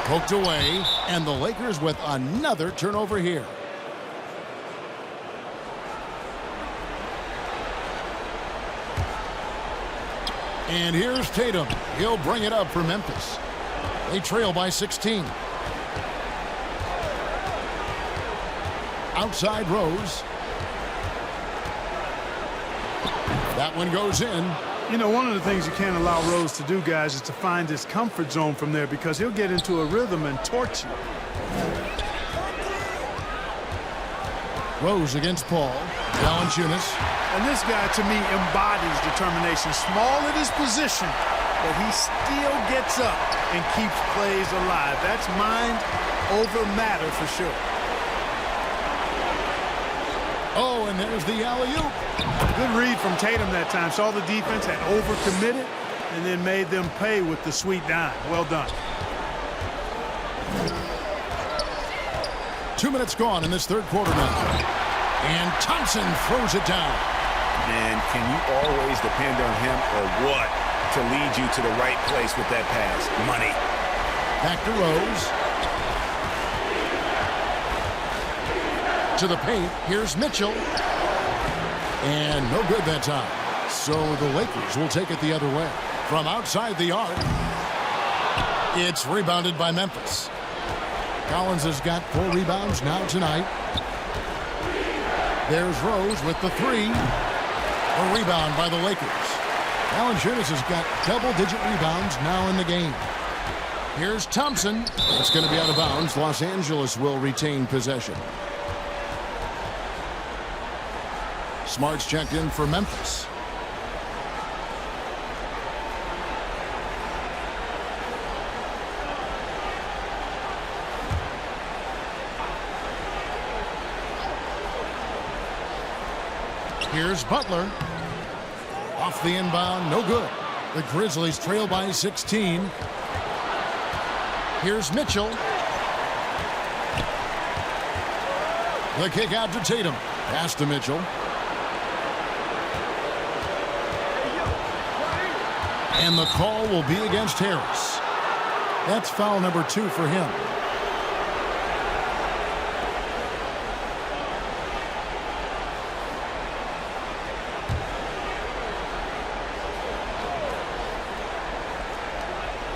Poked away. And the Lakers with another turnover here. And here's Tatum. He'll bring it up for Memphis. They trail by 16. Outside Rose. That one goes in. One of the things you can't allow Rose to do, guys, is to find his comfort zone from there because he'll get into a rhythm and torch you. Rose against Paul. Valanciunas. And this guy, to me, embodies determination. Small at his position, but he still gets up and keeps plays alive. That's mind over matter for sure. Oh, and there's the alley-oop. Good read from Tatum that time. Saw the defense, had overcommitted, and then made them pay with the sweet dime. Well done. 2 minutes gone in this third quarter now. And Thompson throws it down. And can you always depend on him or what to lead you to the right place with that pass? Money. Back to Rose. To the paint. Here's Mitchell. And no good that time. So the Lakers will take it the other way. From outside the arc. It's rebounded by Memphis. Collins has got 4 rebounds now tonight. There's Rose with the 3. A rebound by the Lakers. Valanciunas has got double-digit rebounds now in the game. Here's Thompson. It's going to be out of bounds. Los Angeles will retain possession. Smart's checked in for Memphis. Here's Butler. Off the inbound, no good. The Grizzlies trail by 16. Here's Mitchell. The kick out to Tatum. Pass to Mitchell. And the call will be against Harris. That's foul number 2 for him.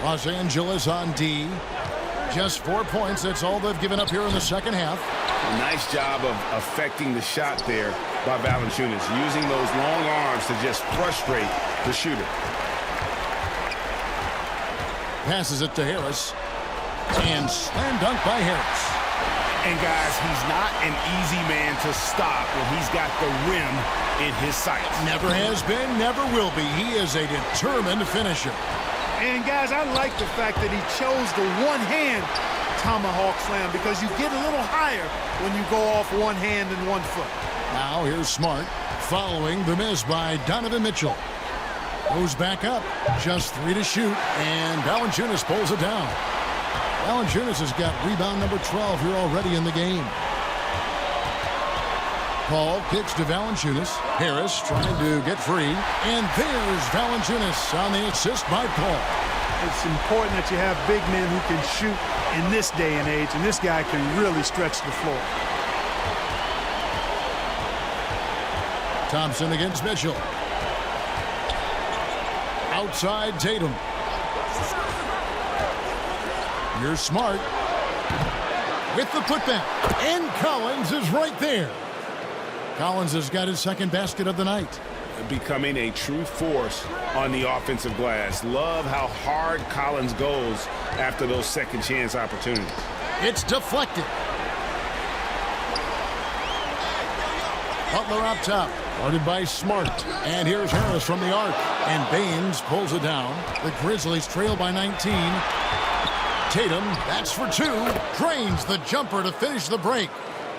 Los Angeles on D. Just 4 points. That's all they've given up here in the second half. A nice job of affecting the shot there by Valanciunas, using those long arms to just frustrate the shooter. Passes it to Harris. And slam dunk by Harris. And guys, he's not an easy man to stop when he's got the rim in his sights. Never has been, never will be. He is a determined finisher. And guys, I like the fact that he chose the one-hand tomahawk slam because you get a little higher when you go off one hand and 1 foot. Now here's Smart following the miss by Donovan Mitchell. Goes back up, just 3 to shoot, and Valanciunas pulls it down. Valanciunas has got rebound number 12 here already in the game. Paul kicks to Valanciunas. Harris trying to get free. And there's Valanciunas on the assist by Paul. It's important that you have big men who can shoot in this day and age, and this guy can really stretch the floor. Thompson against Mitchell. Outside Tatum. Here's Smart. With the putback. And Collins is right there. Collins has got his second basket of the night. Becoming a true force on the offensive glass. Love how hard Collins goes after those second chance opportunities. It's deflected. Butler up top. Guarded by Smart. And here's Harris from the arc. And Baines pulls it down. The Grizzlies trail by 19. Tatum, that's for 2. Drains the jumper to finish the break.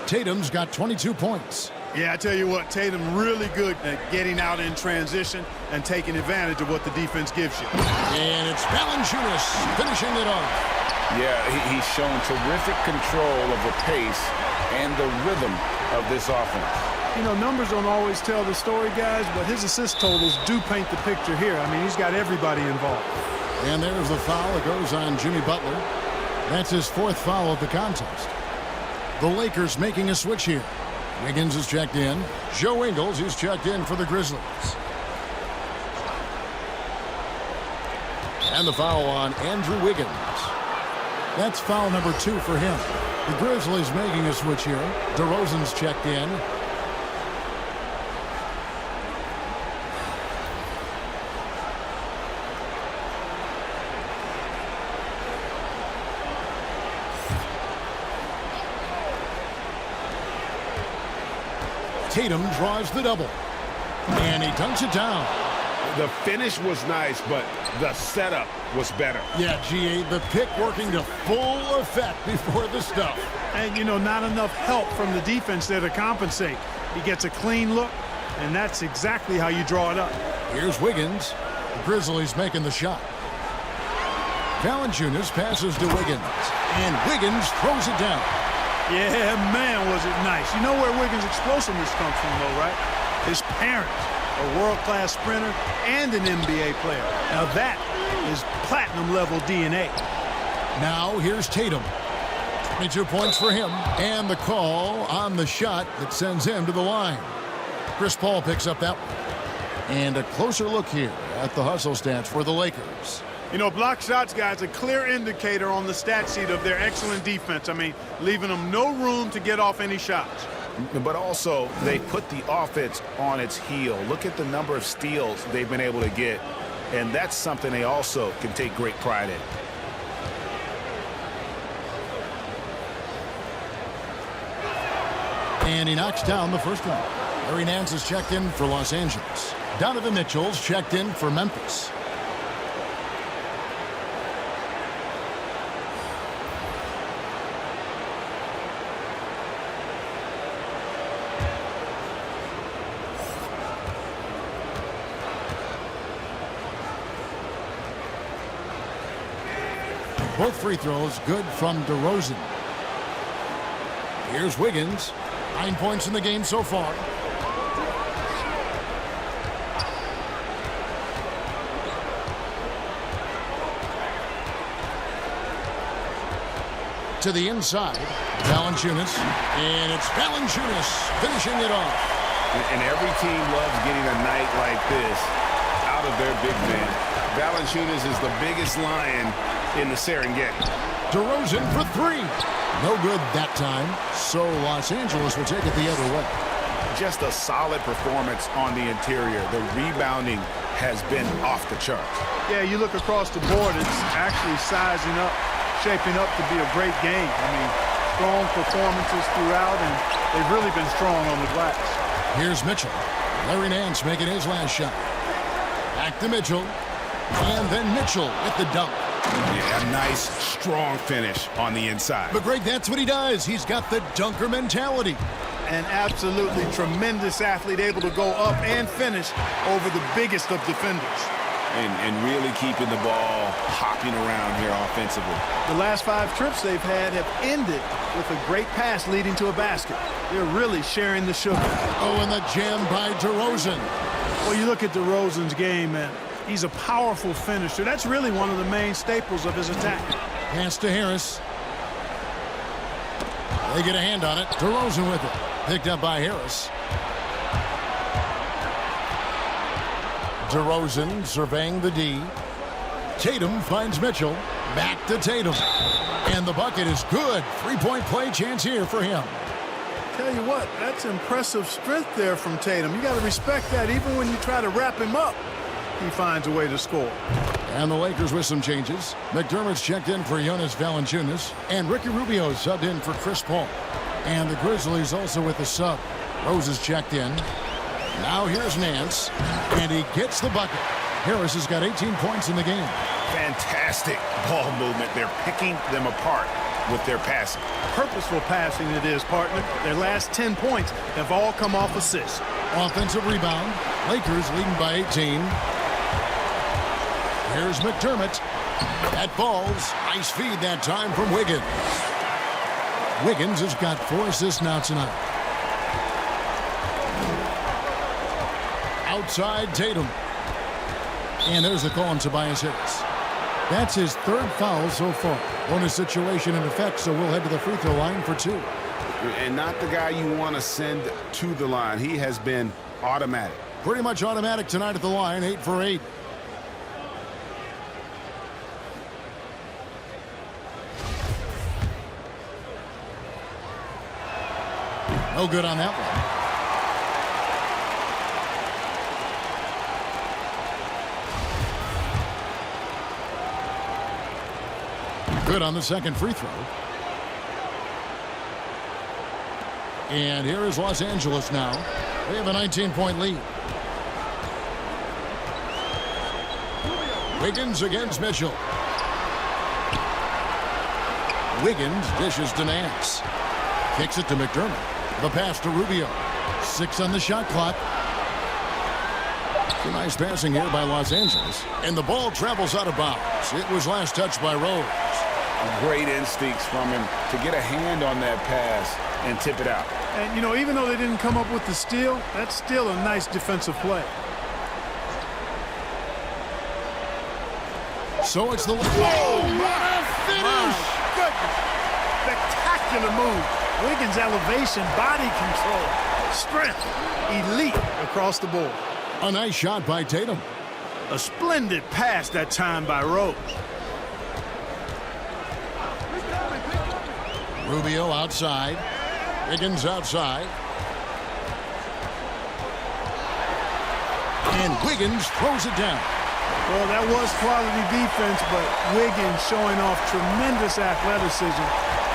Tatum's got 22 points. Yeah, I tell you what, Tatum really good at getting out in transition and taking advantage of what the defense gives you. And it's Valanciunas finishing it off. Yeah, he's shown terrific control of the pace and the rhythm of this offense. You know, numbers don't always tell the story, guys, but his assist totals do paint the picture here. I mean, he's got everybody involved. And there's the foul. It goes on Jimmy Butler. That's his 4th foul of the contest. The Lakers making a switch here. Wiggins is checked in. Joe Ingles is checked in for the Grizzlies. And the foul on Andrew Wiggins. That's foul number 2 for him. The Grizzlies making a switch here. DeRozan's checked in. Tatum draws the double. And he dunks it down. The finish was nice, but the setup was better. Yeah, GA, the pick working to full effect before the stuff. And, you know, not enough help from the defense there to compensate. He gets a clean look, and that's exactly how you draw it up. Here's Wiggins. The Grizzlies making the shot. Valanciunas passes to Wiggins, and Wiggins throws it down. Yeah, man, was it nice. You know where Wiggins' explosiveness comes from, though, right? His parents, a world-class sprinter and an NBA player. Now that is platinum-level DNA. Now here's Tatum. 22 points for him, and the call on the shot that sends him to the line. Chris Paul picks up that one. And a closer look here at the hustle stats for the Lakers. You know, block shots, guys, a clear indicator on the stat sheet of their excellent defense. I mean, leaving them no room to get off any shots. But also, they put the offense on its heel. Look at the number of steals they've been able to get, and that's something they also can take great pride in. And he knocks down the first one. Larry Nance is checked in for Los Angeles. Donovan Mitchell's checked in for Memphis. Both free throws good from DeRozan. Here's Wiggins. 9 points in the game so far. To the inside, Valanciunas, and it's Valanciunas finishing it off. And every team loves getting a night like this out of their big man. Valanciunas is the biggest lion in the Serengeti. DeRozan for three. No good that time, so Los Angeles will take it the other way. Just a solid performance on the interior. The rebounding has been off the charts. Yeah, you look across the board, it's actually sizing up, shaping up to be a great game. I mean, strong performances throughout, and they've really been strong on the glass. Here's Mitchell. Larry Nance making his last shot. Back to Mitchell, and then Mitchell with the dunk. Yeah, a nice, strong finish on the inside. But Greg, that's what he does. He's got the dunker mentality. An absolutely tremendous athlete, able to go up and finish over the biggest of defenders. And really keeping the ball hopping around here offensively. The last 5 trips they've had have ended with a great pass leading to a basket. They're really sharing the sugar. Oh, and the jam by DeRozan. Well, you look at DeRozan's game, man. He's a powerful finisher. That's really one of the main staples of his attack. Pass to Harris. They get a hand on it. DeRozan with it. Picked up by Harris. DeRozan surveying the D. Tatum finds Mitchell. Back to Tatum. And the bucket is good. 3-point play chance here for him. Tell you what, that's impressive strength there from Tatum. You got to respect that even when you try to wrap him up. He finds a way to score. And the Lakers with some changes. McDermott's checked in for Jonas Valanciunas, and Ricky Rubio subbed in for Chris Paul. And the Grizzlies also with the sub. Rose is checked in. Now here's Nance, and he gets the bucket. Harris has got 18 points in the game. Fantastic ball movement. They're picking them apart with their passing. Purposeful passing it is, partner. Their last 10 points have all come off assists. Offensive rebound. Lakers leading by 18. Here's McDermott. That falls. Nice feed that time from Wiggins. Wiggins has got 4 assists now tonight. Outside Tatum. And there's the call on Tobias Harris. That's his 3rd foul so far. Bonus situation in effect, so we'll head to the free throw line for 2. And not the guy you want to send to the line. He has been automatic. Pretty much automatic tonight at the line, 8 for 8. No good on that one. Good on the second free throw. And here is Los Angeles now. They have a 19-point lead. Wiggins against Mitchell. Wiggins dishes to Nance. Kicks it to McDermott. The pass to Rubio. 6 on the shot clock. Nice passing here by Los Angeles. And the ball travels out of bounds. It was last touched by Rose. Great instincts from him to get a hand on that pass and tip it out. And, you know, even though they didn't come up with the steal, that's still a nice defensive play. So it's the... Whoa! What a finish! My goodness. Spectacular move. Wiggins' elevation, body control, strength, elite across the board. A nice shot by Tatum. A splendid pass that time by Rose. Rubio outside. Wiggins outside. And Wiggins throws it down. Well, that was quality defense, but Wiggins showing off tremendous athleticism,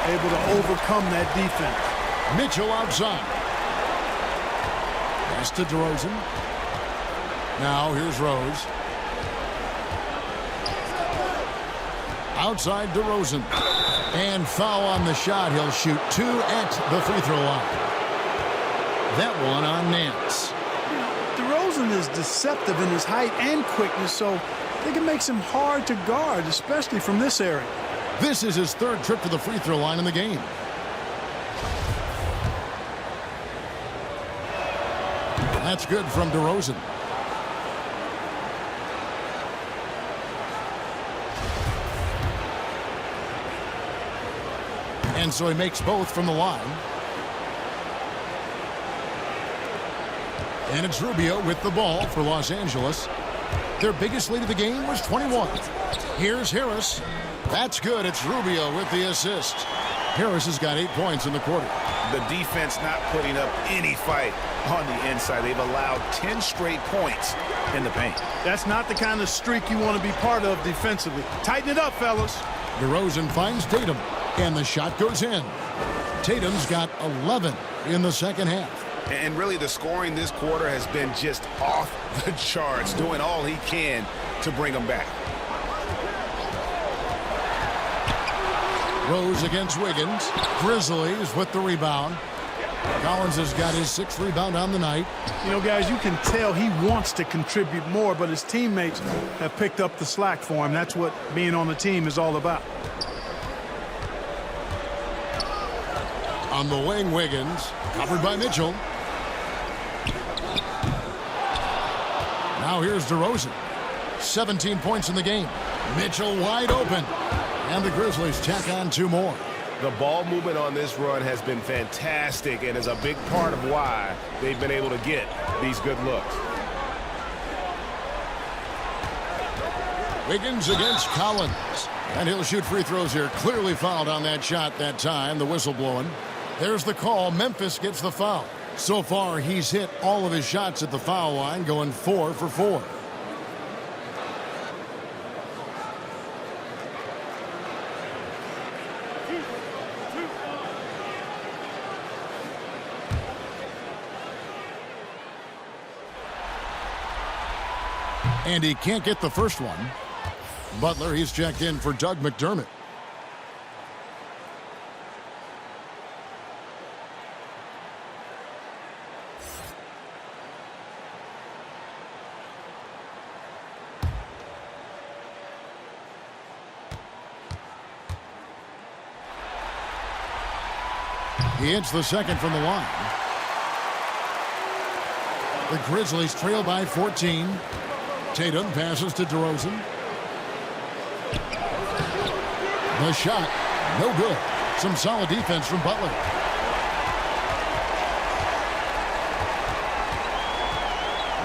able to overcome that defense. Mitchell outside. Pass to DeRozan. Now here's Rose. Outside DeRozan. And foul on the shot. He'll shoot 2 at the free throw line. That one on Nance. DeRozan is deceptive in his height and quickness, so they can make him hard to guard, especially from this area. This is his 3rd trip to the free throw line in the game. That's good from DeRozan. And so he makes both from the line. And it's Rubio with the ball for Los Angeles. Their biggest lead of the game was 21. Here's Harris. That's good. It's Rubio with the assist. Harris has got 8 points in the quarter. The defense not putting up any fight on the inside. They've allowed 10 straight points in the paint. That's not the kind of streak you want to be part of defensively. Tighten it up, fellas. DeRozan finds Tatum, and the shot goes in. Tatum's got 11 in the second half. And really, the scoring this quarter has been just off the charts, doing all he can to bring them back. Rose against Wiggins. Grizzlies with the rebound. Collins has got his 6th rebound on the night. You know, guys, you can tell he wants to contribute more, but his teammates have picked up the slack for him. That's what being on the team is all about. On the wing, Wiggins, covered by Mitchell. Now here's DeRozan. 17 points in the game. Mitchell wide open. And the Grizzlies tack on 2 more. The ball movement on this run has been fantastic and is a big part of why they've been able to get these good looks. Wiggins against Collins. And he'll shoot free throws here. Clearly fouled on that shot that time. The whistle blowing. There's the call. Memphis gets the foul. So far, he's hit all of his shots at the foul line, going 4 for 4. And he can't get the first one. Butler, he's checked in for Doug McDermott. He hits the second from the line. The Grizzlies trail by 14. Tatum passes to DeRozan. The shot, no good. Some solid defense from Butler.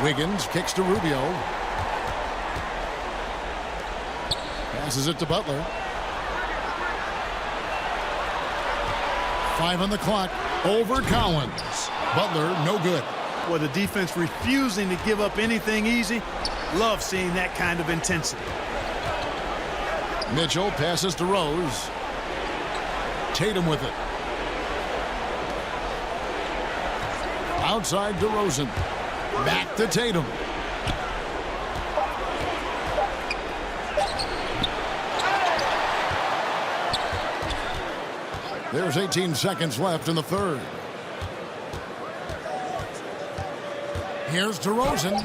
Wiggins kicks to Rubio. Passes it to Butler. 5 on the clock. Over Collins. Butler, no good. Well, the defense refusing to give up anything easy. Love seeing that kind of intensity. Mitchell passes to Rose. Tatum with it. Outside DeRozan. Back to Tatum. There's 18 seconds left in the third. Here's DeRozan.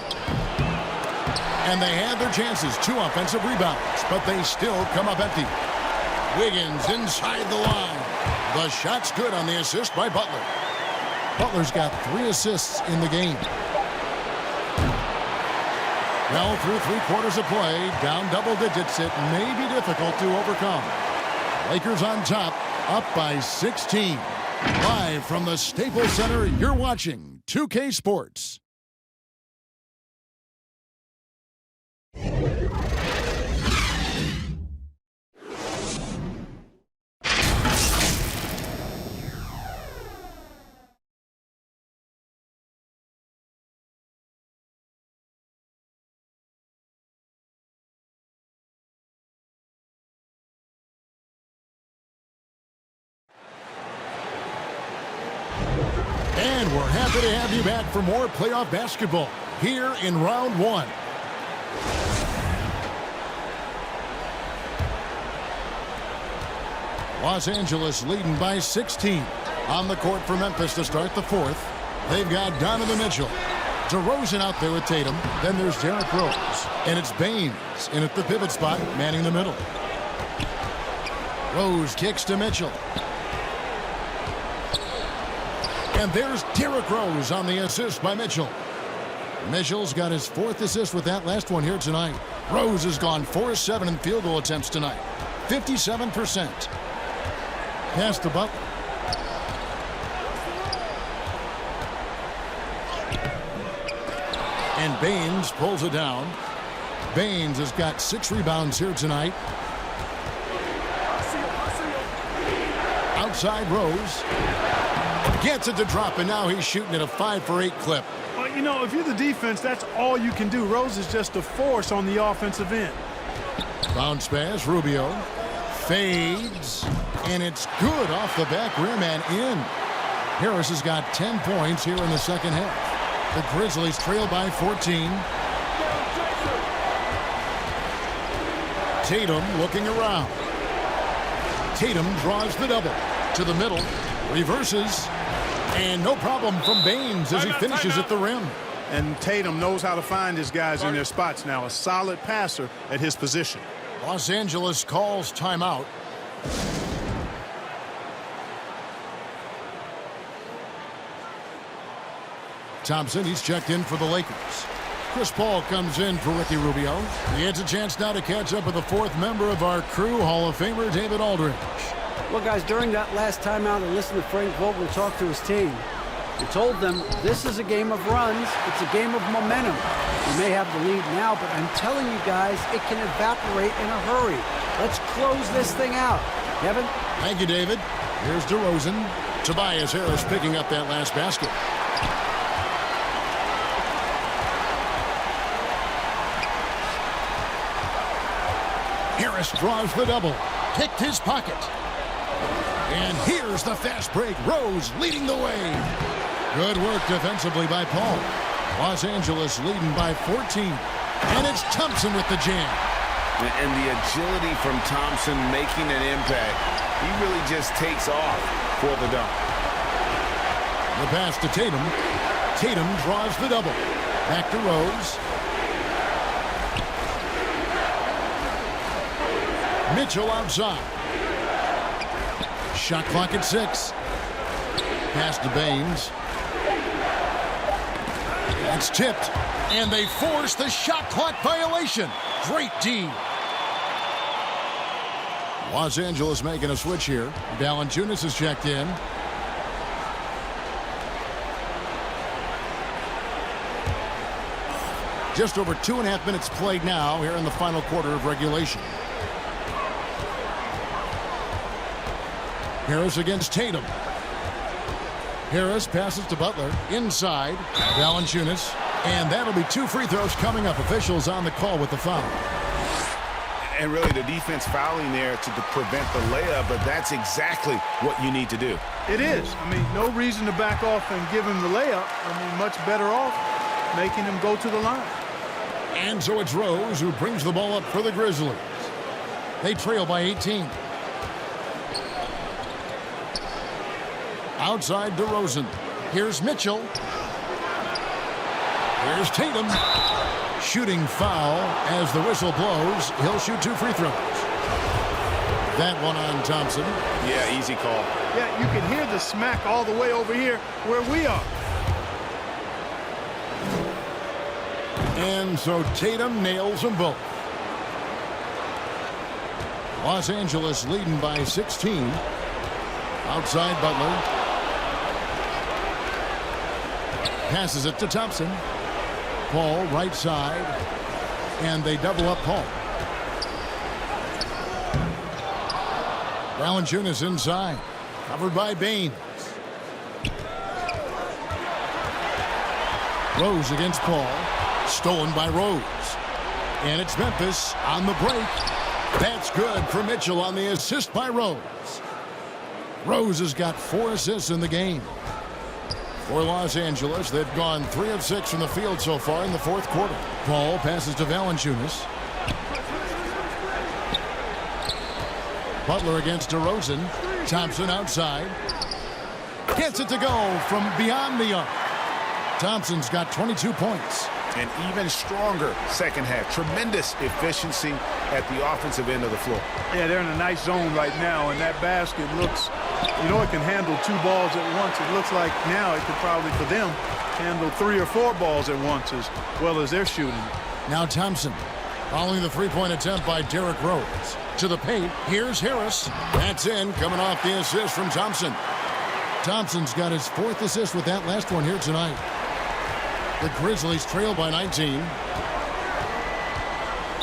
And they had their chances. 2 offensive rebounds, but they still come up empty. Wiggins inside the line. The shot's good on the assist by Butler. Butler's got 3 assists in the game. Well, through 3 quarters of play, down double digits, it may be difficult to overcome. Lakers on top, up by 16. Live from the Staples Center, you're watching 2K Sports. And we're happy to have you back for more playoff basketball here in round 1. Los Angeles leading by 16. On the court for Memphis to start the 4th. They've got Donovan Mitchell. DeRozan out there with Tatum. Then there's Derrick Rose. And it's Baines in at the pivot spot, manning the middle. Rose kicks to Mitchell. And there's Derrick Rose on the assist by Mitchell. Mitchell's got his 4th assist with that last one here tonight. Rose has gone 4-7 in field goal attempts tonight. 57%. Pass to Butler. And Baines pulls it down. Baines has got 6 rebounds here tonight. Outside Rose. Gets it to drop, and now he's shooting at a 5-for-8 clip. Well, you know, if you're the defense, that's all you can do. Rose is just a force on the offensive end. Bounce pass, Rubio. Fades. And it's good off the back rim and in. Harris has got 10 points here in the second half. The Grizzlies trail by 14. Tatum looking around. Tatum draws the double. To the middle. Reverses. And no problem from Baines as he finishes at the rim. And Tatum knows how to find his guys in their spots now. A solid passer at his position. Los Angeles calls timeout. Thompson, he's checked in for the Lakers. Chris Paul comes in for Ricky Rubio. He has a chance now to catch up with the 4th member of our crew, Hall of Famer David Aldridge. Well, guys, during that last timeout, I listened to Frank Vogel talk to his team. He told them this is a game of runs. It's a game of momentum. We may have the lead now, but I'm telling you guys, it can evaporate in a hurry. Let's close this thing out. Kevin? Thank you, David. Here's DeRozan. Tobias Harris picking up that last basket. Harris draws the double. Kicked his pocket. And here's the fast break. Rose leading the way. Good work defensively by Paul. Los Angeles leading by 14. And it's Thompson with the jam. And the agility from Thompson making an impact. He really just takes off for the dunk. The pass to Tatum. Tatum draws the double. Back to Rose. Mitchell outside. Shot clock at 6. Pass to Baines. It's tipped. And they force the shot clock violation. Great D. Los Angeles making a switch here. Valanciunas is checked in. Just over 2.5 minutes played now here in the final quarter of regulation. Harris against Tatum. Harris passes to Butler. Inside. Valanciunas. And that'll be 2 free throws coming up. Officials on the call with the foul. And really the defense fouling there to prevent the layup, but that's exactly what you need to do. It is. I mean, no reason to back off and give him the layup. I mean, much better off making him go to the line. And so it's Rose who brings the ball up for the Grizzlies. They trail by 18. Outside DeRozan. Here's Mitchell. Here's Tatum. Shooting foul as the whistle blows. He'll shoot 2 free throws. That one on Thompson. Yeah, easy call. Yeah, you can hear the smack all the way over here where we are. And so Tatum nails them both. Los Angeles leading by 16. Outside Butler. Passes it to Thompson. Paul right side. And they double up Paul. Valanciunas inside. Covered by Baines. Rose against Paul. Stolen by Rose. And it's Memphis on the break. That's good for Mitchell on the assist by Rose. Rose has got 4 assists in the game. For Los Angeles, they've gone 3 of 6 from the field so far in the 4th quarter. Paul passes to Valanciunas. Butler against DeRozan. Thompson outside. Gets it to go from beyond the arc. Thompson's got 22 points. An even stronger second half. Tremendous efficiency at the offensive end of the floor. Yeah, they're in a nice zone right now, and that basket looks, you know, it can handle 2 balls at once. It looks like now it could probably, for them, handle 3 or 4 balls at once as well as they're shooting. Now Thompson following the three-point attempt by Derrick Rose. To the paint, here's Harris. That's in, coming off the assist from Thompson. Thompson's got his 4th assist with that last one here tonight. The Grizzlies trail by 19.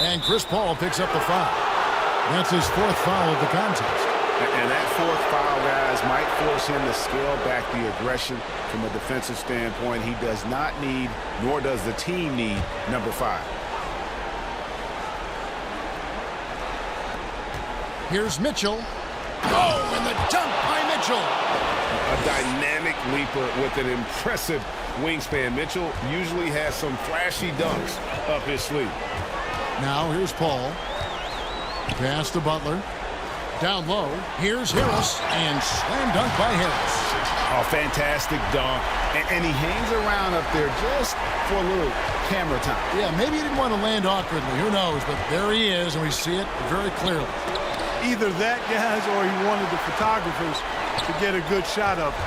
And Chris Paul picks up the foul. That's his 4th foul of the contest. And that 4th foul, guys, might force him to scale back the aggression from a defensive standpoint. He does not need, nor does the team need, number 5. Here's Mitchell. Oh, and the dunk by Mitchell. A dynamic leaper with an impressive wingspan. Mitchell usually has some flashy dunks up his sleeve. Now here's Paul. Pass to Butler. Down low. Here's Harris. And slam dunk by Harris. Oh, fantastic dunk. And he hangs around up there just for a little camera time. Yeah, maybe he didn't want to land awkwardly. Who knows? But there he is, and we see it very clearly. Either that, guys, or he wanted the photographers to get a good shot of it.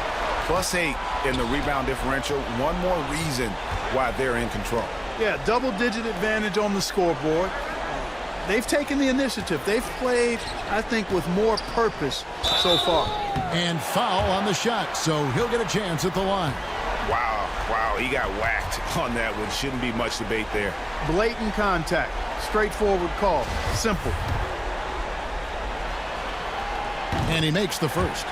+8 in the rebound differential. One more reason why they're in control. Yeah, double-digit advantage on the scoreboard. They've taken the initiative. They've played, I think, with more purpose so far. And foul on the shot, so he'll get a chance at the line. Wow, he got whacked on that one. Shouldn't be much debate there. Blatant contact. Straightforward call. Simple. And he makes the first.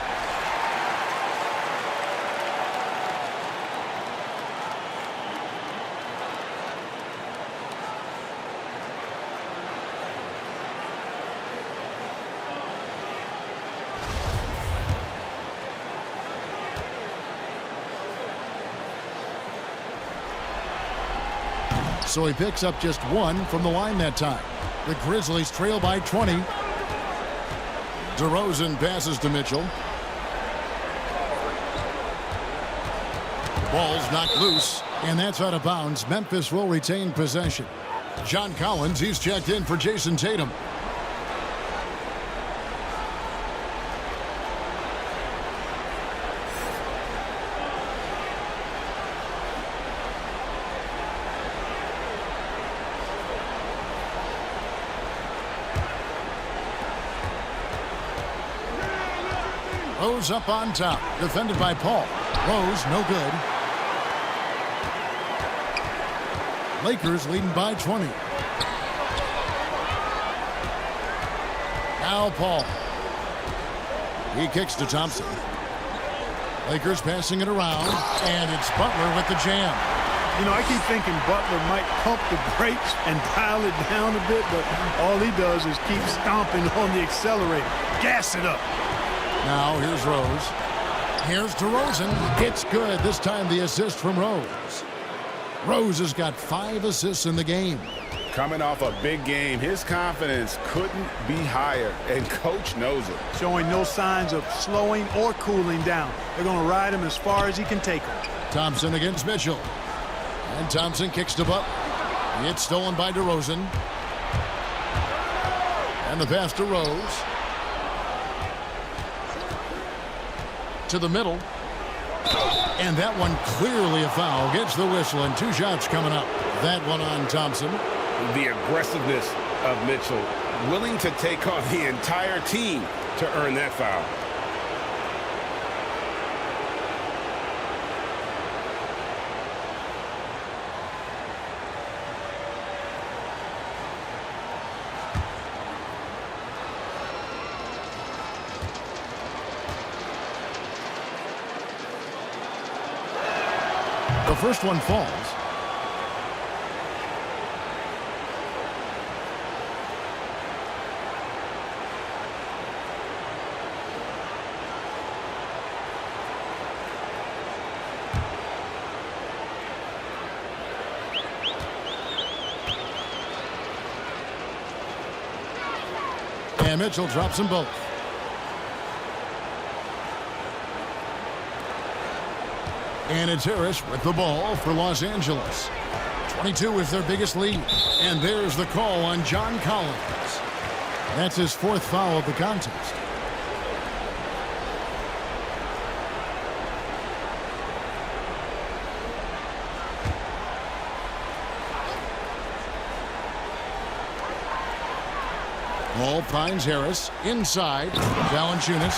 So he picks up just 1 from the line that time. The Grizzlies trail by 20. DeRozan passes to Mitchell. Ball's knocked loose, and that's out of bounds. Memphis will retain possession. John Collins, he's checked in for Jason Tatum. Rose up on top, defended by Paul. Rose, no good. Lakers leading by 20. Now Paul. He kicks to Thompson. Lakers passing it around, and it's Butler with the jam. You know, I keep thinking Butler might pump the brakes and dial it down a bit, but all he does is keep stomping on the accelerator. Gas it up. Now here's Rose. Here's DeRozan. It's good. This time the assist from Rose. Rose has got 5 assists in the game. Coming off a big game, his confidence couldn't be higher, and coach knows it. Showing no signs of slowing or cooling down. They're going to ride him as far as he can take him. Thompson against Mitchell. And Thompson kicks to Butler. It's stolen by DeRozan. And the pass to Rose. To the middle. And that one clearly a foul. Gets the whistle, and 2 shots coming up. That one on Thompson. The aggressiveness of Mitchell, willing to take on the entire team to earn that foul. The first one falls. And Mitchell drops them both. And it's Harris with the ball for Los Angeles. 22 is their biggest lead. And there's the call on John Collins. That's his 4th foul of the contest. Ball finds Harris inside. Valanciunas.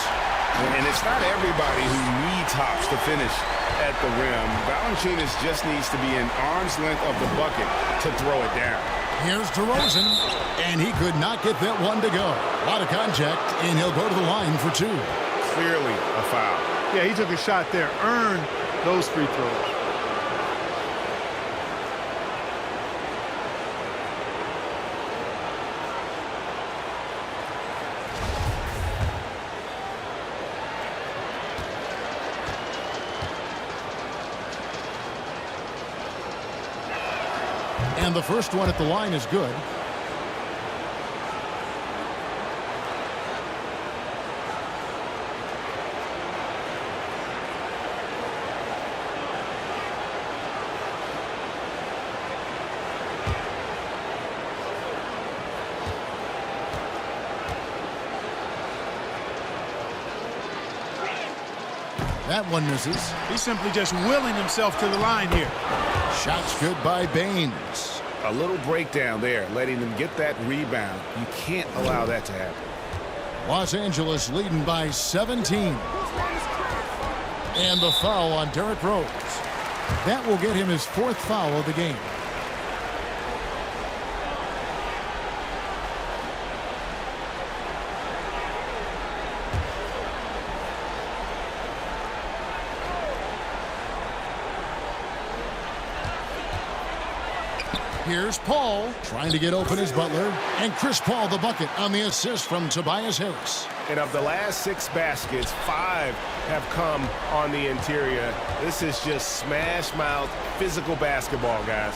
And it's not everybody who needs hops to finish at the rim. Valanciunas just needs to be an arm's length of the bucket to throw it down. Here's DeRozan, and he could not get that one to go. A lot of contact, and he'll go to the line for 2. Clearly a foul. Yeah, he took a shot there. Earned those free throws. And the first one at the line is good. That one misses. He's simply just willing himself to the line here. Shots good by Baines. A little breakdown there, letting them get that rebound. You can't allow that to happen. Los Angeles leading by 17. And the foul on Derrick Rose. That will get him his 4th foul of the game. Here's Paul trying to get open as Butler. And Chris Paul the bucket on the assist from Tobias Harris. And of the last 6 baskets, 5 have come on the interior. This is just smash mouth physical basketball, guys.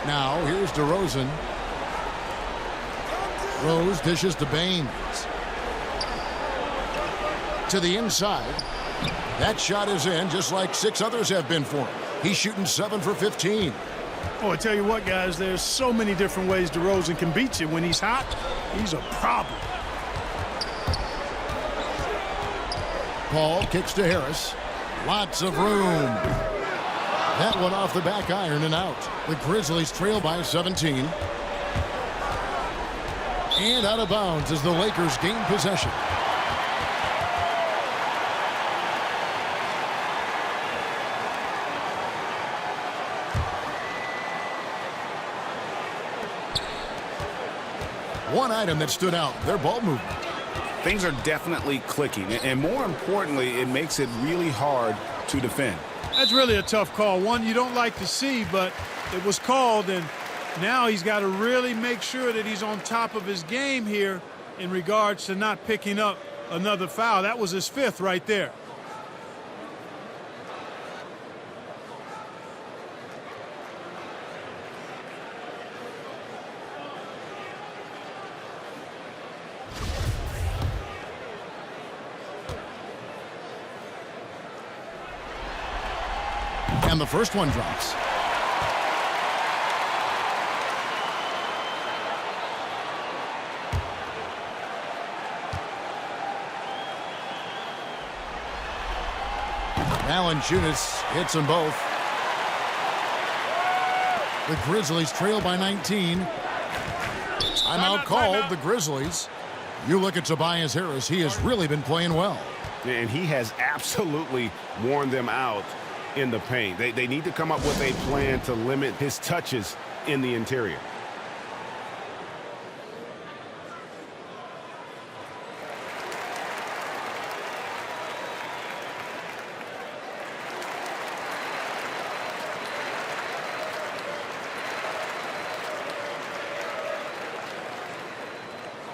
Now here's DeRozan. Rose dishes to Baines. To the inside. That shot is in just like 6 others have been for him. He's shooting 7 for 15. Oh, I tell you what, guys, there's so many different ways DeRozan can beat you. When he's hot, he's a problem. Paul kicks to Harris. Lots of room. That one off the back iron and out. The Grizzlies trail by 17. And out of bounds as the Lakers gain possession. One item that stood out, their ball movement. Things are definitely clicking, and more importantly, it makes it really hard to defend. That's really a tough call. One you don't like to see, but it was called, and now he's got to really make sure that he's on top of his game here in regards to not picking up another foul. That was his 5th right there. And the first one drops. Valanciunas hits them both. The Grizzlies trail by 19. Timeout called, the Grizzlies. You look at Tobias Harris, he has really been playing well. And he has absolutely worn them out in the paint. They need to come up with a plan to limit his touches in the interior.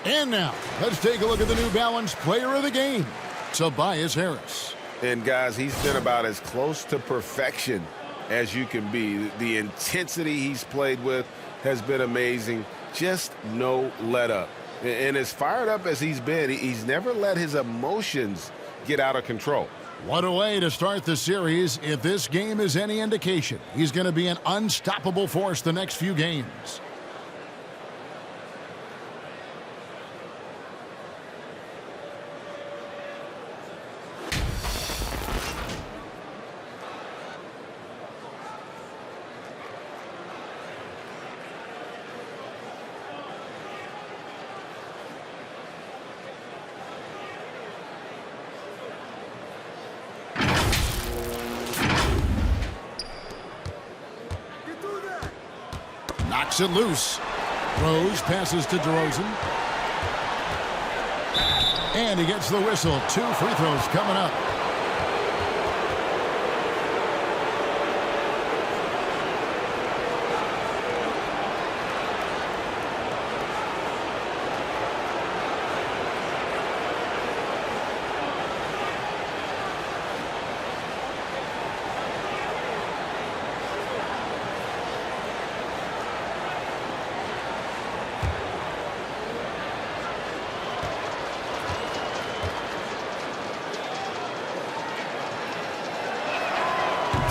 And now, let's take a look at the New Balance player of the game, Tobias Harris. And guys, he's been about as close to perfection as you can be. The intensity he's played with has been amazing. Just no let up. And as fired up as he's been, he's never let his emotions get out of control. What a way to start the series. If this game is any indication, he's going to be an unstoppable force the next few games. Knocks it loose. Rose passes to DeRozan. And he gets the whistle. 2 free throws coming up.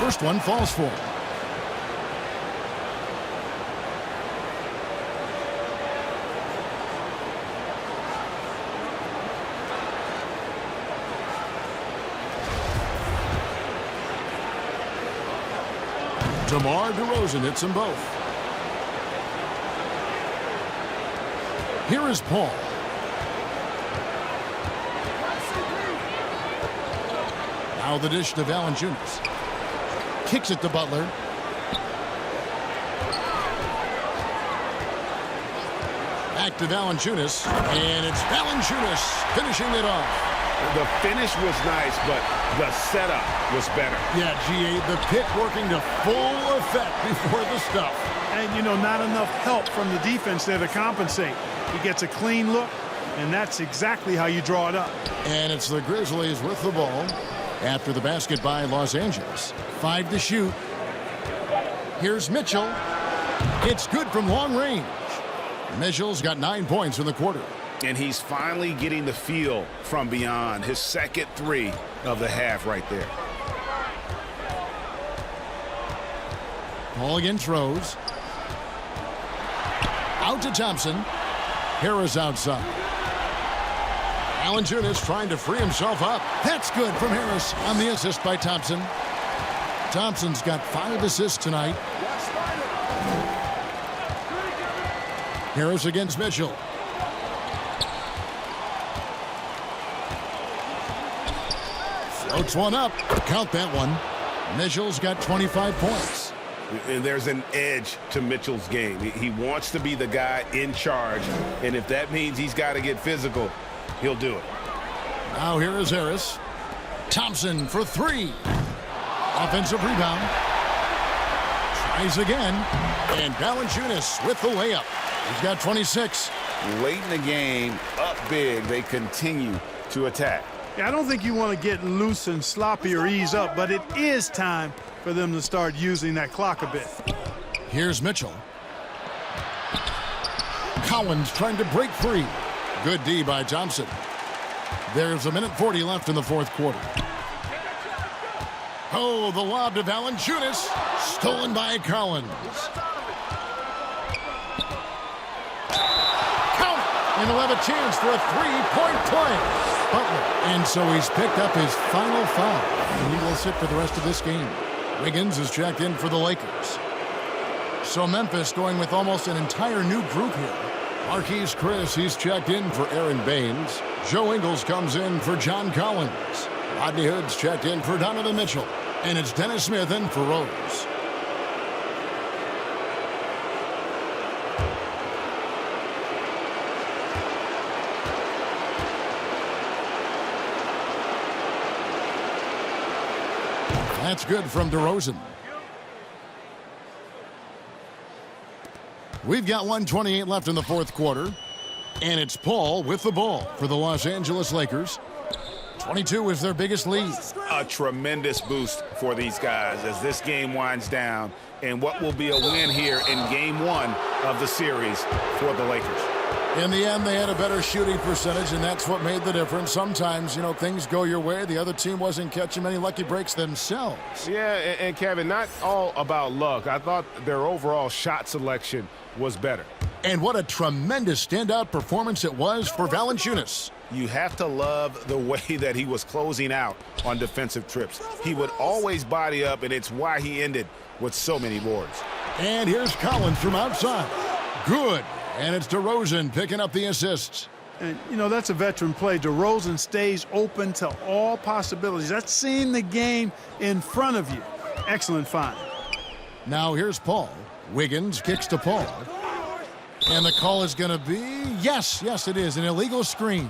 First one falls for him. DeMar DeRozan hits them both. Here is Paul. Now the dish to Valanciunas. Kicks it to Butler. Back to Valanciunas. And it's Valanciunas finishing it off. The finish was nice, but the setup was better. Yeah, G8, the pick working to full effect before the stuff. And, you know, not enough help from the defense there to compensate. He gets a clean look, and that's exactly how you draw it up. And it's the Grizzlies with the ball after the basket by Los Angeles. 5 to shoot. Here's Mitchell. It's good from long range. Mitchell's got 9 points in the quarter. And he's finally getting the feel from beyond. His second 3 of the half right there. Paul again throws. Out to Thompson. Harris outside. Valanciunas trying to free himself up. That's good from Harris on the assist by Thompson. Thompson's got 5 assists tonight. Harris against Mitchell. Floats one up. Count that one. Mitchell's got 25 points. And there's an edge to Mitchell's game. He wants to be the guy in charge. And if that means he's got to get physical, he'll do it. Now here is Harris. Thompson for 3. Offensive rebound. Tries again. And Valanciunas with the layup. He's got 26. Late in the game, up big, they continue to attack. Yeah, I don't think you want to get loose and sloppy or ease up, but it is time for them to start using that clock a bit. Here's Mitchell. Collins trying to break free. Good D by Thompson. There's 1:40 left in the fourth quarter. Oh, the lob to Valanciunas. Stolen by Collins. Count! And he'll have a chance for a three-point play. Butler. And so he's picked up his final foul. And he will sit for the rest of this game. Wiggins is checked in for the Lakers. So Memphis going with almost an entire new group here. Marquise Chris, he's checked in for Aaron Baines. Joe Ingles comes in for John Collins. Rodney Hood's checked in for Donovan Mitchell. And it's Dennis Smith in for Rose. That's good from DeRozan. We've got 1:28 left in the fourth quarter. And it's Paul with the ball for the Los Angeles Lakers. 22 is their biggest lead. A tremendous boost for these guys as this game winds down and what will be a win here in game one of the series for the Lakers. In the end, they had a better shooting percentage, and that's what made the difference. Sometimes, you know, things go your way. The other team wasn't catching many lucky breaks themselves. Yeah, and Kevin, not all about luck. I thought their overall shot selection was better. And what a tremendous standout performance it was for Valanciunas. You have to love the way that he was closing out on defensive trips. He would always body up, and it's why he ended with so many boards. And here's Collins from outside. Good. And it's DeRozan picking up the assists. And, you know, that's a veteran play. DeRozan stays open to all possibilities. That's seeing the game in front of you. Excellent find. Now here's Paul. Wiggins kicks to Paul. And the call is going to be, yes, it is, an illegal screen.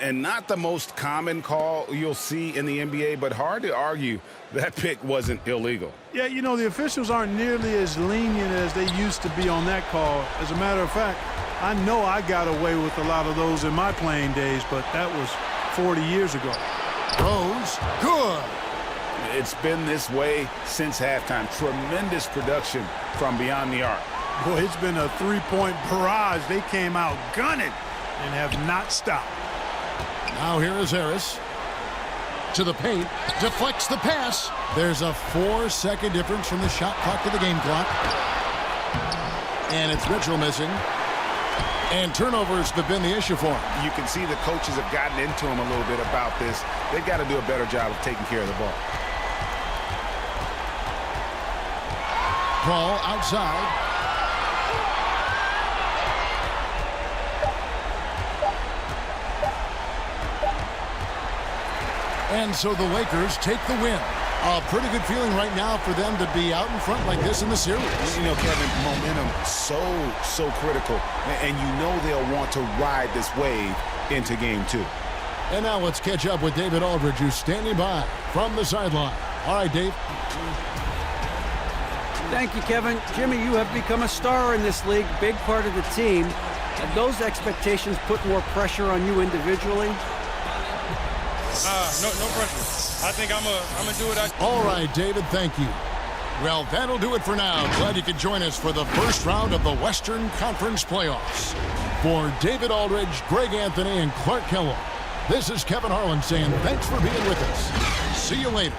And not the most common call you'll see in the NBA, but hard to argue that pick wasn't illegal. Yeah, you know, the officials aren't nearly as lenient as they used to be on that call. As a matter of fact, I know I got away with a lot of those in my playing days, but that was 40 years ago. Rose, good. It's been this way since halftime. Tremendous production from beyond the arc. Boy, it's been a three-point barrage. They came out gunning and have not stopped. Now here is Harris. To the paint. Deflects the pass. There's a 4-second difference from the shot clock to the game clock. And it's Mitchell missing. And turnovers have been the issue for him. You can see the coaches have gotten into him a little bit about this. They've got to do a better job of taking care of the ball. Paul outside. And so the Lakers take the win. A pretty good feeling right now for them to be out in front like this in the series. You know, Kevin, momentum so critical. And you know they'll want to ride this wave into game two. And now let's catch up with David Aldridge, who's standing by from the sideline. All right, Dave. Thank you, Kevin. Jimmy, you have become a star in this league, big part of the team. Have those expectations put more pressure on you individually? No pressure. I think I'm gonna do it. All right, David, thank you. Well, that'll do it for now. Glad you could join us for the first round of the Western Conference Playoffs. For David Aldridge, Greg Anthony, and Clark Kellogg, this is Kevin Harlan saying thanks for being with us. See you later.